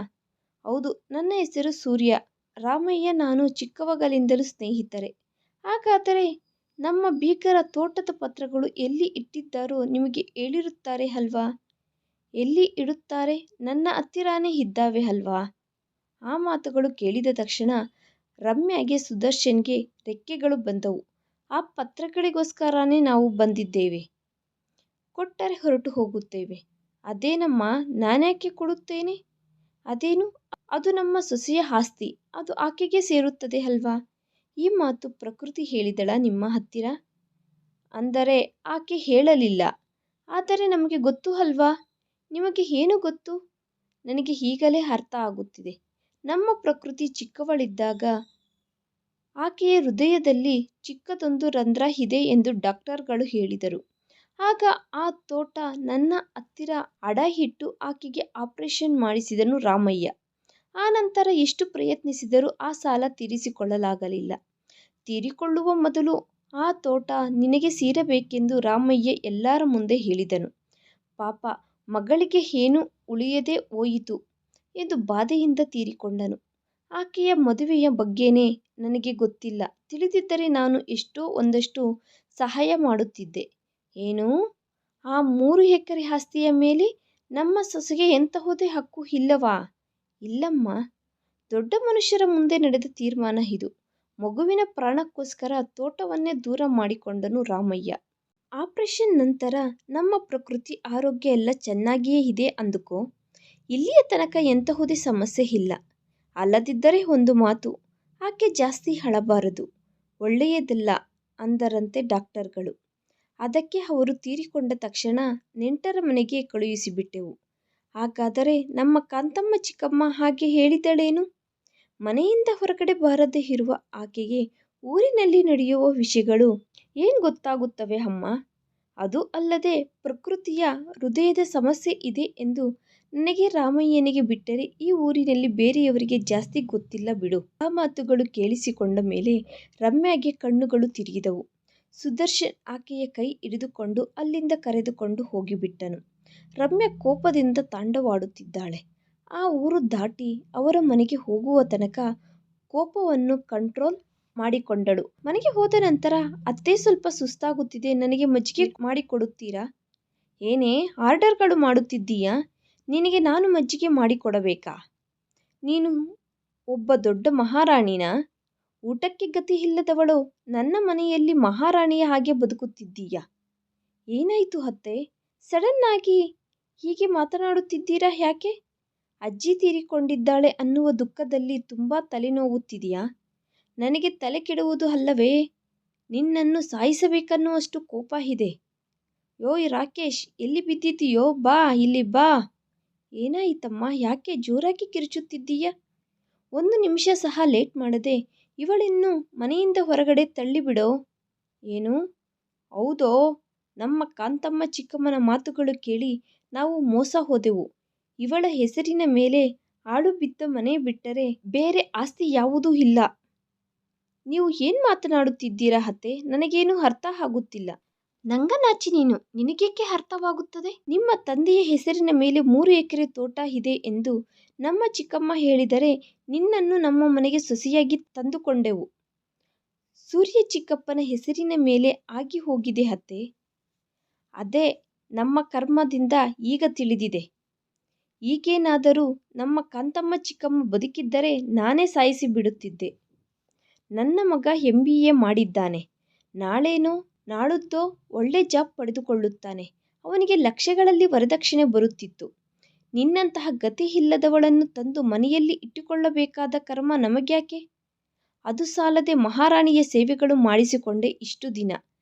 ಹೌದು, ನನ್ನ ಹೆಸರು ಸೂರ್ಯ. ರಾಮಯ್ಯ ನಾನು ಚಿಕ್ಕವಗಲಿಂದಲೂ ಸ್ನೇಹಿತರೆ. ಹಾಗಾದರೆ ನಮ್ಮ ಬೀಗರ ತೋಟದ ಪತ್ರಗಳು ಎಲ್ಲಿ ಇಟ್ಟಿದ್ದಾರೋ ನಿಮಗೆ ಹೇಳಿರುತ್ತಾರೆ ಅಲ್ವಾ? ಎಲ್ಲಿ ಇಡುತ್ತಾರೆ? ನನ್ನ ಹತ್ತಿರಾನೇ ಇದ್ದಾವೆ ಅಲ್ವಾ? ಆ ಮಾತುಗಳು ಕೇಳಿದ ತಕ್ಷಣ ರಮ್ಯಾಗೆ ಸುದರ್ಶನ್ಗೆ ರೆಕ್ಕೆಗಳು ಬಂದವು. ಆ ಪತ್ರಗಳಿಗೋಸ್ಕರನೇ ನಾವು ಬಂದಿದ್ದೇವೆ. ಕೊಟ್ಟರೆ ಹೊರಟು ಹೋಗುತ್ತೇವೆ. ಅದೇನಮ್ಮ, ನಾನ್ಯಾಕೆ ಕೊಡುತ್ತೇನೆ? ಅದೇನು? ಅದು ನಮ್ಮ ಸೊಸೆಯ ಆಸ್ತಿ, ಅದು ಆಕೆಗೆ ಸೇರುತ್ತದೆ ಅಲ್ವಾ? ಈ ಮಾತು ಪ್ರಕೃತಿ ಹೇಳಿದಳ ನಿಮ್ಮ ಹತ್ತಿರ? ಅಂದರೆ ಆಕೆ ಹೇಳಲಿಲ್ಲ. ಆದರೆ ನಮಗೆ ಗೊತ್ತು ಅಲ್ವಾ? ನಿಮಗೆ ಏನು ಗೊತ್ತು? ನನಗೆ ಈಗಲೇ ಅರ್ಥ ಆಗುತ್ತಿದೆ. ನಮ್ಮ ಪ್ರಕೃತಿ ಚಿಕ್ಕವಳಿದ್ದಾಗ ಆಕೆಯ ಹೃದಯದಲ್ಲಿ ಚಿಕ್ಕದೊಂದು ರಂಧ್ರ ಇದೆ ಎಂದು ಡಾಕ್ಟರ್ಗಳು ಹೇಳಿದರು. ಆಗ ಆ ತೋಟ ನನ್ನ ಹತ್ತಿರ ಅಡ ಇಟ್ಟು ಆಕೆಗೆ ಆಪರೇಷನ್ ಮಾಡಿಸಿದನು ರಾಮಯ್ಯ. ಆನಂತರ ಎಷ್ಟು ಪ್ರಯತ್ನಿಸಿದರೂ ಆ ಸಾಲ ತೀರಿಸಿಕೊಳ್ಳಲಾಗಲಿಲ್ಲ. ತೀರಿಕೊಳ್ಳುವ ಮೊದಲು ಆ ತೋಟ ನಿನಗೆ ಸೇರಬೇಕೆಂದು ರಾಮಯ್ಯ ಎಲ್ಲರ ಮುಂದೆ ಹೇಳಿದನು. ಪಾಪ ಮಗಳಿಗೆ ಏನೂ ಉಳಿಯದೆ ಹೋಯಿತು ಎಂದು ಬಾಧೆಯಿಂದ ತೀರಿಕೊಂಡನು. ಆಕೆಯ ಮದುವೆಯ ಬಗ್ಗೆನೇ ನನಗೆ ಗೊತ್ತಿಲ್ಲ. ತಿಳಿದಿದ್ದರೆ ನಾನು ಒಂದಷ್ಟು ಸಹಾಯ ಮಾಡುತ್ತಿದ್ದೆ. ಏನು? ಆ 3 ಎಕರೆ ಆಸ್ತಿಯ ಮೇಲೆ ನಮ್ಮ ಸೊಸೆಗೆ ಎಂತಹುದೇ ಹಕ್ಕು ಇಲ್ಲವಾ? ಇಲ್ಲಮ್ಮ, ದೊಡ್ಡ ಮನುಷ್ಯರ ಮುಂದೆ ನಡೆದ ತೀರ್ಮಾನ ಇದು. ಮಗುವಿನ ಪ್ರಾಣಕ್ಕೋಸ್ಕರ ತೋಟವನ್ನೇ ದೂರ ಮಾಡಿಕೊಂಡನು ರಾಮಯ್ಯ. ಆಪರೇಷನ್ ನಂತರ ನಮ್ಮ ಪ್ರಕೃತಿ ಆರೋಗ್ಯ ಎಲ್ಲ ಚೆನ್ನಾಗಿಯೇ ಇದೆ ಅಂದುಕೋ. ಇಲ್ಲಿಯ ತನಕ ಎಂತಹುದೇ ಸಮಸ್ಯೆ ಇಲ್ಲ. ಅಲ್ಲದಿದ್ದರೆ ಒಂದು ಮಾತು, ಆಕೆ ಜಾಸ್ತಿ ಅಳಬಾರದು, ಒಳ್ಳೆಯದಲ್ಲ ಅಂದರಂತೆ ಡಾಕ್ಟರ್ಗಳು. ಅದಕ್ಕೆ ಅವರು ತೀರಿಕೊಂಡ ತಕ್ಷಣ ನೆಂಟರ ಮನೆಗೆ ಕಳುಹಿಸಿಬಿಟ್ಟೆವು. ಹಾಗಾದರೆ ನಮ್ಮ ಕಾಂತಮ್ಮ ಚಿಕ್ಕಮ್ಮ ಹಾಗೆ ಹೇಳಿದಳೇನು? ಮನೆಯಿಂದ ಹೊರಗಡೆ ಬಾರದೇ ಇರುವ ಆಕೆಗೆ ಊರಿನಲ್ಲಿ ನಡೆಯುವ ವಿಷಯಗಳು ಏನು ಗೊತ್ತಾಗುತ್ತವೆ ಅಮ್ಮ? ಅದು ಅಲ್ಲದೆ ಪ್ರಕೃತಿಯ ಹೃದಯದ ಸಮಸ್ಯೆ ಇದೆ ಎಂದು ನನಗೆ ರಾಮಯ್ಯನಿಗೆ ಬಿಟ್ಟರೆ ಈ ಊರಿನಲ್ಲಿ ಬೇರೆಯವರಿಗೆ ಜಾಸ್ತಿ ಗೊತ್ತಿಲ್ಲ ಬಿಡು. ಆ ಮಾತುಗಳು ಕೇಳಿಸಿಕೊಂಡ ಮೇಲೆ ರಮ್ಯಾಗೆ ಕಣ್ಣುಗಳು ತಿರುಗಿದವು. ಸುದರ್ಶನ್ ಆಕೆಯ ಕೈ ಹಿಡಿದುಕೊಂಡು ಅಲ್ಲಿಂದ ಕರೆದುಕೊಂಡು ಹೋಗಿಬಿಟ್ಟನು. ರಮ್ಯಾ ಕೋಪದಿಂದ ತಾಂಡವಾಡುತ್ತಿದ್ದಾಳೆ. ಆ ಊರು ದಾಟಿ ಅವರ ಮನೆಗೆ ಹೋಗುವ ತನಕ ಕೋಪವನ್ನು ಕಂಟ್ರೋಲ್ ಮಾಡಿಕೊಂಡಳು. ಮನೆಗೆ ಹೋದ ನಂತರ, ಅತ್ತೆ ಸ್ವಲ್ಪ ಸುಸ್ತಾಗುತ್ತಿದೆ, ನನಗೆ ಮಜ್ಜಿಗೆ ಮಾಡಿಕೊಡುತ್ತೀರಾ? ಏನೇ ಆರ್ಡರ್ಗಳು ಮಾಡುತ್ತಿದ್ದೀಯಾ? ನಿನಗೆ ನಾನು ಮಜ್ಜಿಗೆ ಮಾಡಿಕೊಡಬೇಕಾ? ನೀನು ಒಬ್ಬ ದೊಡ್ಡ ಮಹಾರಾಣಿನಾ? ಊಟಕ್ಕೆ ಗತಿ ಇಲ್ಲದವಳು ನನ್ನ ಮನೆಯಲ್ಲಿ ಮಹಾರಾಣಿಯ ಹಾಗೆ ಬದುಕುತ್ತಿದ್ದೀಯಾ? ಏನಾಯಿತು ಅತ್ತೆ? ಸಡನ್ ಆಗಿ ಹೀಗೆ ಮಾತನಾಡುತ್ತಿದ್ದೀರಾ ಯಾಕೆ? ಅಜ್ಜಿ ತೀರಿಕೊಂಡಿದ್ದಾಳೆ ಅನ್ನುವ ದುಃಖದಲ್ಲಿ ತುಂಬ ತಲೆನೋವುತ್ತಿದೆಯಾ? ನನಗೆ ತಲೆ ಕೆಡುವುದು ಅಲ್ಲವೇ? ನಿನ್ನನ್ನು ಸಾಯಿಸಬೇಕನ್ನುವಷ್ಟು ಕೋಪ ಇದೆ. ಯೋಯ್ ರಾಕೇಶ್, ಎಲ್ಲಿ ಬಿದ್ದಿದ್ದೀಯೋ? ಬಾ ಇಲ್ಲಿ ಬಾ. ಏನಾಯಿತಮ್ಮ? ಯಾಕೆ ಜೋರಾಗಿ ಕಿರುಚುತ್ತಿದ್ದೀಯಾ? 1 ನಿಮಿಷ ಸಹ ಲೇಟ್ ಮಾಡದೆ ಇವಳನ್ನು ಮನೆಯಿಂದ ಹೊರಗಡೆ ತಳ್ಳಿಬಿಡೋ. ಏನು? ಹೌದೋ? ನಮ್ಮ ಕಾಂತಮ್ಮ ಚಿಕ್ಕಮ್ಮನ ಮಾತುಗಳು ಕೇಳಿ ನಾವು ಮೋಸ ಹೋದೆವು. ಇವಳ ಹೆಸರಿನ ಮೇಲೆ ಹಾಳು ಬಿದ್ದ ಮನೆ ಬಿಟ್ಟರೆ ಬೇರೆ ಆಸ್ತಿ ಯಾವುದೂ ಇಲ್ಲ. ನೀವು ಏನು ಮಾತನಾಡುತ್ತಿದ್ದೀರಾ ಅತ್ತೆ? ನನಗೇನು ಅರ್ಥ ಆಗುತ್ತಿಲ್ಲ. ನಂಗನಾಚಿ ನೀನು, ನಿನಗೇಕೆ ಅರ್ಥವಾಗುತ್ತದೆ? ನಿಮ್ಮ ತಂದೆಯ ಹೆಸರಿನ ಮೇಲೆ 3 ಎಕರೆ ತೋಟ ಇದೆ ಎಂದು ನಮ್ಮ ಚಿಕ್ಕಮ್ಮ ಹೇಳಿದರೆ ನಿನ್ನನ್ನು ನಮ್ಮ ಮನೆಗೆ ಸೊಸೆಯಾಗಿ ತಂದುಕೊಂಡೆವು. ಸೂರ್ಯ ಚಿಕ್ಕಪ್ಪನ ಹೆಸರಿನ ಮೇಲೆ ಆಗಿ ಹೋಗಿದೆ ಅತ್ತೆ. ಅದೇ ನಮ್ಮ ಕರ್ಮದಿಂದ ಈಗ ತಿಳಿದಿದೆ. ಈಗೇನಾದರೂ ನಮ್ಮ ಕಾಂತಮ್ಮ ಚಿಕ್ಕಮ್ಮ ಬದುಕಿದ್ದರೆ ನಾನೇ ಸಾಯಿಸಿ ಬಿಡುತ್ತಿದ್ದೆ. ನನ್ನ ಮಗ MBA ಮಾಡಿದ್ದಾನೆ. ನಾಳೇನೋ ನಾಳುದ್ದೋ ಒಳ್ಳೆ ಜಾಬ್ ಪಡೆದುಕೊಳ್ಳುತ್ತಾನೆ. ಅವನಿಗೆ ಲಕ್ಷಗಳಲ್ಲಿ ವರದಕ್ಷಿಣೆ ಬರುತ್ತಿತ್ತು. ನಿನ್ನಂತಹ ಗತಿ ಇಲ್ಲದವಳನ್ನು ತಂದು ಮನೆಯಲ್ಲಿ ಇಟ್ಟುಕೊಳ್ಳಬೇಕಾದ ಕರ್ಮ ನಮಗ್ಯಾಕೆ? ಅದು ಸಾಲದೆ ಮಹಾರಾಣಿಯ ಸೇವೆಗಳು ಮಾಡಿಸಿಕೊಂಡೆ ಇಷ್ಟು ದಿನ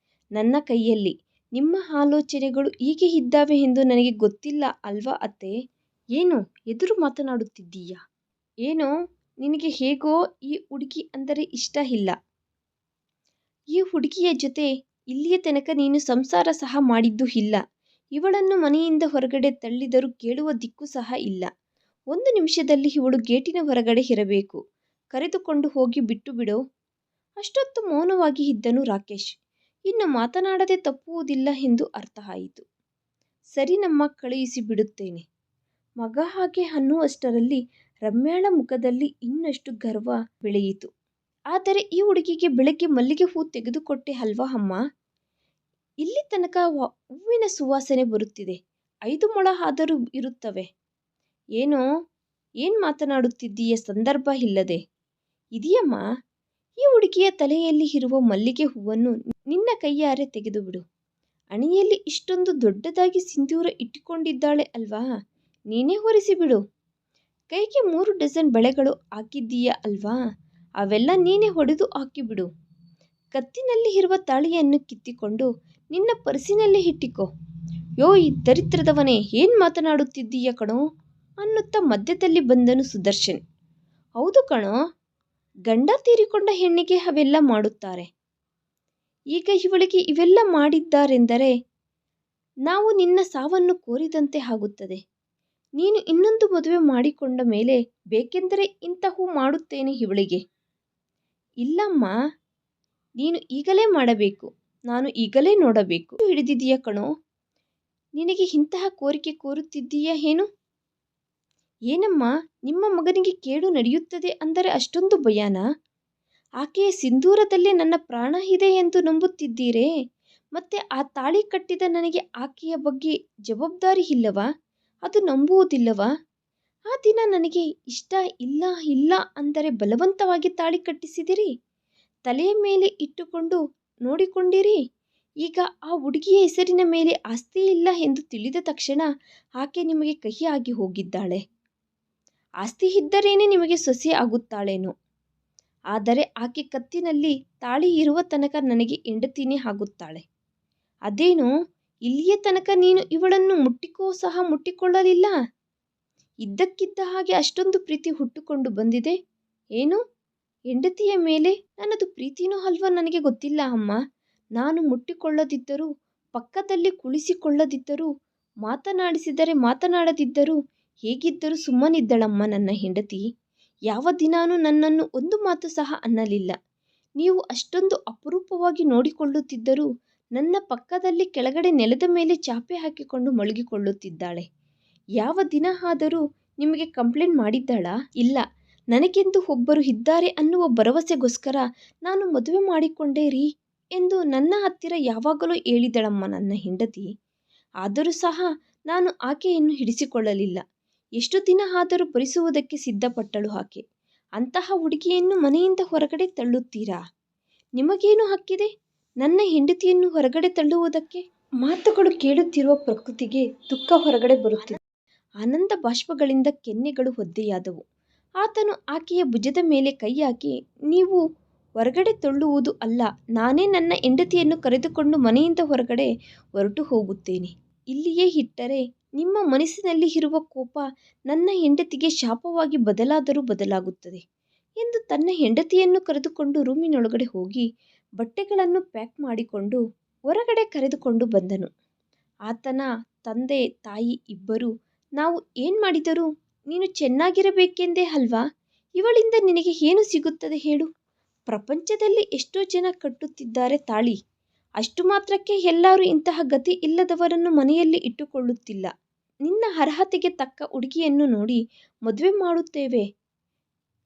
ನನ್ನ ಕೈಯಲ್ಲಿ. ನಿಮ್ಮ ಆಲೋಚನೆಗಳು ಹೀಗೆ ಇದ್ದಾವೆ ಎಂದು ನನಗೆ ಗೊತ್ತಿಲ್ಲ ಅಲ್ವಾ ಅತ್ತೆ? ಏನು ಎದುರು ಮಾತನಾಡುತ್ತಿದ್ದೀಯಾ? ಏನೋ ನಿನಗೆ ಹೇಗೋ ಈ ಹುಡುಗಿ ಅಂದರೆ ಇಷ್ಟ ಇಲ್ಲ. ಈ ಹುಡುಗಿಯ ಜೊತೆ ಇಲ್ಲಿಯ ತನಕ ನೀನು ಸಂಸಾರ ಸಹ ಮಾಡಿದ್ದೂ ಇಲ್ಲ. ಇವಳನ್ನು ಮನೆಯಿಂದ ಹೊರಗಡೆ ತಳ್ಳಿದರೂ ಕೇಳುವ ದಿಕ್ಕು ಸಹ ಇಲ್ಲ. 1 ನಿಮಿಷದಲ್ಲಿ ಇವಳು ಗೇಟಿನ ಹೊರಗಡೆ ಇರಬೇಕು. ಕರೆದುಕೊಂಡು ಹೋಗಿ ಬಿಟ್ಟು ಬಿಡೋ. ಅಷ್ಟೊತ್ತು ಮೌನವಾಗಿ ಇದ್ದನು ರಾಕೇಶ್. ಇನ್ನು ಮಾತನಾಡದೆ ತಪ್ಪುವುದಿಲ್ಲ ಎಂದು ಅರ್ಥ ಆಯಿತು. ಸರಿನಮ್ಮ, ಕಳುಹಿಸಿ ಬಿಡುತ್ತೇನೆ. ಮಗ ಹಾಗೆ ಅನ್ನುವಷ್ಟರಲ್ಲಿ ರಮ್ಯಾಳ ಮುಖದಲ್ಲಿ ಇನ್ನಷ್ಟು ಗರ್ವ ಬೆಳೆಯಿತು. ಆದರೆ ಈ ಹುಡುಗಿಗೆ ಬೆಳಗ್ಗೆ ಮಲ್ಲಿಗೆ ಹೂ ತೆಗೆದುಕೊಟ್ಟೆ ಅಲ್ವಾ ಅಮ್ಮ? ಇಲ್ಲಿ ತನಕ ಹೂವಿನ ಸುವಾಸನೆ ಬರುತ್ತಿದೆ. 5 ಮೊಳ ಆದರೂ ಇರುತ್ತವೆ. ಏನೋ ಏನು ಮಾತನಾಡುತ್ತಿದ್ದೀಯ ಸಂದರ್ಭ ಇಲ್ಲದೆ? ಇದೆಯಮ್ಮ, ಈ ಹುಡುಗಿಯ ತಲೆಯಲ್ಲಿ ಇರುವ ಮಲ್ಲಿಗೆ ಹೂವನ್ನು ನಿನ್ನ ಕೈಯಾರೆ ತೆಗೆದುಬಿಡು. ಅಣಿಯಲ್ಲಿ ಇಷ್ಟೊಂದು ದೊಡ್ಡದಾಗಿ ಸಿಂಧೂರ ಇಟ್ಟುಕೊಂಡಿದ್ದಾಳೆ ಅಲ್ವಾ, ನೀನೇ ಹೊರಿಸಿಬಿಡು. ಕೈಗೆ 3 ಡಜನ್ ಬಳೆಗಳು ಹಾಕಿದ್ದೀಯ ಅಲ್ವಾ, ಅವೆಲ್ಲ ನೀನೇ ಹೊಡೆದು ಹಾಕಿಬಿಡು. ಕತ್ತಿನಲ್ಲಿ ಇರುವ ತಾಳಿಯನ್ನು ಕಿತ್ತಿಕೊಂಡು ನಿನ್ನ ಪರ್ಸಿನಲ್ಲಿ ಇಟ್ಟಿಕೋ. ಯೋಯ್ ದರಿದ್ರದವನೇ, ಏನ್ ಮಾತನಾಡುತ್ತಿದ್ದೀಯ ಕಣೋ ಅನ್ನುತ್ತಾ ಮಧ್ಯದಲ್ಲಿ ಬಂದನು ಸುದರ್ಶನ್. ಹೌದು ಕಣೋ, ಗಂಡ ತೀರಿಕೊಂಡ ಹೆಣ್ಣಿಗೆ ಅವೆಲ್ಲ ಮಾಡುತ್ತಾರೆ. ಈಗ ಇವಳಿಗೆ ಇವೆಲ್ಲ ಮಾಡಿದ್ದಾರೆಂದರೆ ನಾವು ನಿನ್ನ ಸಾವನ್ನು ಕೋರಿದಂತೆ ಆಗುತ್ತದೆ. ನೀನು ಇನ್ನೊಂದು ಮದುವೆ ಮಾಡಿಕೊಂಡ ಮೇಲೆ ಬೇಕೆಂದರೆ ಇಂತಹವು ಮಾಡುತ್ತೇನೆ ಇವಳಿಗೆ. ಇಲ್ಲಮ್ಮ, ನೀನು ಈಗಲೇ ಮಾಡಬೇಕು, ನಾನು ಈಗಲೇ ನೋಡಬೇಕು. ಹಿಡಿದಿದೀಯ ಕಣೋ, ನಿನಗೆ ಇಂತಹ ಕೋರಿಕೆ ಕೋರುತ್ತಿದ್ದೀಯ ಏನು? ಏನಮ್ಮ, ನಿಮ್ಮ ಮಗನಿಗೆ ಕೇಡು ನಡೆಯುತ್ತದೆ ಅಂದರೆ ಅಷ್ಟೊಂದು ಭಯನಾ? ಆಕೆಯ ಸಿಂಧೂರದಲ್ಲಿ ನನ್ನ ಪ್ರಾಣ ಇದೆ ಎಂದು ನಂಬುತ್ತಿದ್ದೀರೇ? ಮತ್ತೆ ಆ ತಾಳಿ ಕಟ್ಟಿದ ನನಗೆ ಆಕೆಯ ಬಗ್ಗೆ ಜವಾಬ್ದಾರಿ ಇಲ್ಲವಾ? ಅದು ನಂಬುವುದಿಲ್ಲವಾ? ಆ ದಿನ ನನಗೆ ಇಷ್ಟ ಇಲ್ಲ ಅಂದರೆ ಬಲವಂತವಾಗಿ ತಾಳಿ ಕಟ್ಟಿಸಿದಿರಿ, ತಲೆಯ ಮೇಲೆ ಇಟ್ಟುಕೊಂಡು ನೋಡಿಕೊಂಡಿರಿ. ಈಗ ಆ ಹುಡುಗಿಯ ಹೆಸರಿನ ಮೇಲೆ ಆಸ್ತಿ ಇಲ್ಲ ಎಂದು ತಿಳಿದ ತಕ್ಷಣ ಆಕೆ ನಿಮಗೆ ಕಹಿ ಆಗಿ ಹೋಗಿದ್ದಾಳೆ. ಆಸ್ತಿ ಇದ್ದರೇನೆ ನಿಮಗೆ ಸೊಸೆ ಆಗುತ್ತಾಳೇನೋ, ಆದರೆ ಆಕೆ ಕತ್ತಿನಲ್ಲಿ ತಾಳಿ ಇರುವ ತನಕ ನನಗೆ ಹೆಂಡತಿನೇ ಆಗುತ್ತಾಳೆ. ಅದೇನು, ಇಲ್ಲಿಯ ತನಕ ನೀನು ಇವಳನ್ನು ಮುಟ್ಟಿಕೋ ಸಹ ಮುಟ್ಟಿಕೊಳ್ಳಲಿಲ್ಲ? ಇದ್ದಕ್ಕಿದ್ದ ಹಾಗೆ ಅಷ್ಟೊಂದು ಪ್ರೀತಿ ಹುಟ್ಟುಕೊಂಡು ಬಂದಿದೆ ಏನು? ಹೆಂಡತಿಯ ಮೇಲೆ ನನ್ನದು ಪ್ರೀತಿನೂ ಅಲ್ವಾ ನನಗೆ ಗೊತ್ತಿಲ್ಲ ಅಮ್ಮ. ನಾನು ಮುಟ್ಟಿಕೊಳ್ಳದಿದ್ದರೂ, ಪಕ್ಕದಲ್ಲಿ ಕುಳಿಸಿಕೊಳ್ಳದಿದ್ದರೂ, ಮಾತನಾಡಿಸಿದರೆ ಮಾತನಾಡದಿದ್ದರೂ, ಹೇಗಿದ್ದರೂ ಸುಮ್ಮನಿದ್ದಳಮ್ಮ ನನ್ನ ಹೆಂಡತಿ. ಯಾವ ದಿನಾನೂ ನನ್ನನ್ನು ಒಂದು ಮಾತು ಸಹ ಅನ್ನಲಿಲ್ಲ. ನೀವು ಅಷ್ಟೊಂದು ಅಪರೂಪವಾಗಿ ನೋಡಿಕೊಳ್ಳುತ್ತಿದ್ದರೂ ನನ್ನ ಪಕ್ಕದಲ್ಲಿ ಕೆಳಗಡೆ ನೆಲದ ಮೇಲೆ ಚಾಪೆ ಹಾಕಿಕೊಂಡು ಮಲಗಿಕೊಳ್ಳುತ್ತಿದ್ದಾಳೆ. ಯಾವ ದಿನ ಆದರೂ ನಿಮಗೆ ಕಂಪ್ಲೇಂಟ್ ಮಾಡಿದ್ದಾಳಾ? ಇಲ್ಲ. ನನಗೆಂದು ಒಬ್ಬರು ಇದ್ದಾರೆ ಅನ್ನುವ ಭರವಸೆಗೋಸ್ಕರ ನಾನು ಮದುವೆ ಮಾಡಿಕೊಂಡೆ ರೀ ಎಂದು ನನ್ನ ಹತ್ತಿರ ಯಾವಾಗಲೂ ಹೇಳಿದಳಮ್ಮ ನನ್ನ ಹೆಂಡತಿ. ಆದರೂ ಸಹ ನಾನು ಆಕೆಯನ್ನು ಹಿಡಿಸಿಕೊಳ್ಳಲಿಲ್ಲ. ಎಷ್ಟು ದಿನ ಆದರೂ ಭರಿಸುವುದಕ್ಕೆ ಸಿದ್ಧಪಟ್ಟಳು ಆಕೆ. ಅಂತಹ ಹುಡುಗಿಯನ್ನು ಮನೆಯಿಂದ ಹೊರಗಡೆ ತಳ್ಳುತ್ತೀರಾ? ನಿಮಗೇನು ಹಕ್ಕಿದೆ ನನ್ನ ಹೆಂಡತಿಯನ್ನು ಹೊರಗಡೆ ತಳ್ಳುವುದಕ್ಕೆ? ಮಾತುಗಳು ಕೇಳುತ್ತಿರುವ ಪ್ರಕೃತಿಗೆ ದುಃಖ ಹೊರಗಡೆ ಬರುತ್ತಿದೆ. ಆನಂದ ಬಾಷ್ಪಗಳಿಂದ ಕೆನ್ನೆಗಳು ಒದ್ದೆಯಾದವು. ಆತನು ಆಕೆಯ ಭುಜದ ಮೇಲೆ ಕೈ ಹಾಕಿ, ನೀವು ಹೊರಗಡೆ ತಳ್ಳುವುದು ಅಲ್ಲ, ನಾನೇ ನನ್ನ ಹೆಂಡತಿಯನ್ನು ಕರೆದುಕೊಂಡು ಮನೆಯಿಂದ ಹೊರಗಡೆ ಹೊರಟು ಹೋಗುತ್ತೇನೆ. ಇಲ್ಲಿಯೇ ಇಟ್ಟರೆ ನಿಮ್ಮ ಮನಸ್ಸಿನಲ್ಲಿ ಇರುವ ಕೋಪ ನನ್ನ ಹೆಂಡತಿಗೆ ಶಾಪವಾಗಿ ಬದಲಾದರೂ ಬದಲಾಗುತ್ತದೆ ಎಂದು ತನ್ನ ಹೆಂಡತಿಯನ್ನು ಕರೆದುಕೊಂಡು ರೂಮಿನೊಳಗಡೆ ಹೋಗಿ ಬಟ್ಟೆಗಳನ್ನು ಪ್ಯಾಕ್ ಮಾಡಿಕೊಂಡು ಹೊರಗಡೆ ಕರೆದುಕೊಂಡು ಬಂದನು. ಆತನ ತಂದೆ ತಾಯಿ ಇಬ್ಬರು, ನಾವು ಏನು ಮಾಡಿದರೂ ನೀನು ಚೆನ್ನಾಗಿರಬೇಕೆಂದೇ ಅಲ್ವಾ? ಇವಳಿಂದ ನಿನಗೆ ಏನು ಸಿಗುತ್ತದೆ ಹೇಳು? ಪ್ರಪಂಚದಲ್ಲಿ ಎಷ್ಟೋ ಜನ ಕಟ್ಟುತ್ತಿದ್ದಾರೆ ತಾಳಿ, ಅಷ್ಟು ಮಾತ್ರಕ್ಕೆ ಎಲ್ಲರೂ ಇಂತಹ ಗತಿ ಇಲ್ಲದವರನ್ನು ಮನೆಯಲ್ಲಿ ಇಟ್ಟುಕೊಳ್ಳುತ್ತಿಲ್ಲ. ನಿನ್ನ ಅರ್ಹತೆಗೆ ತಕ್ಕ ಹುಡುಗಿಯನ್ನು ನೋಡಿ ಮದುವೆ ಮಾಡುತ್ತೇವೆ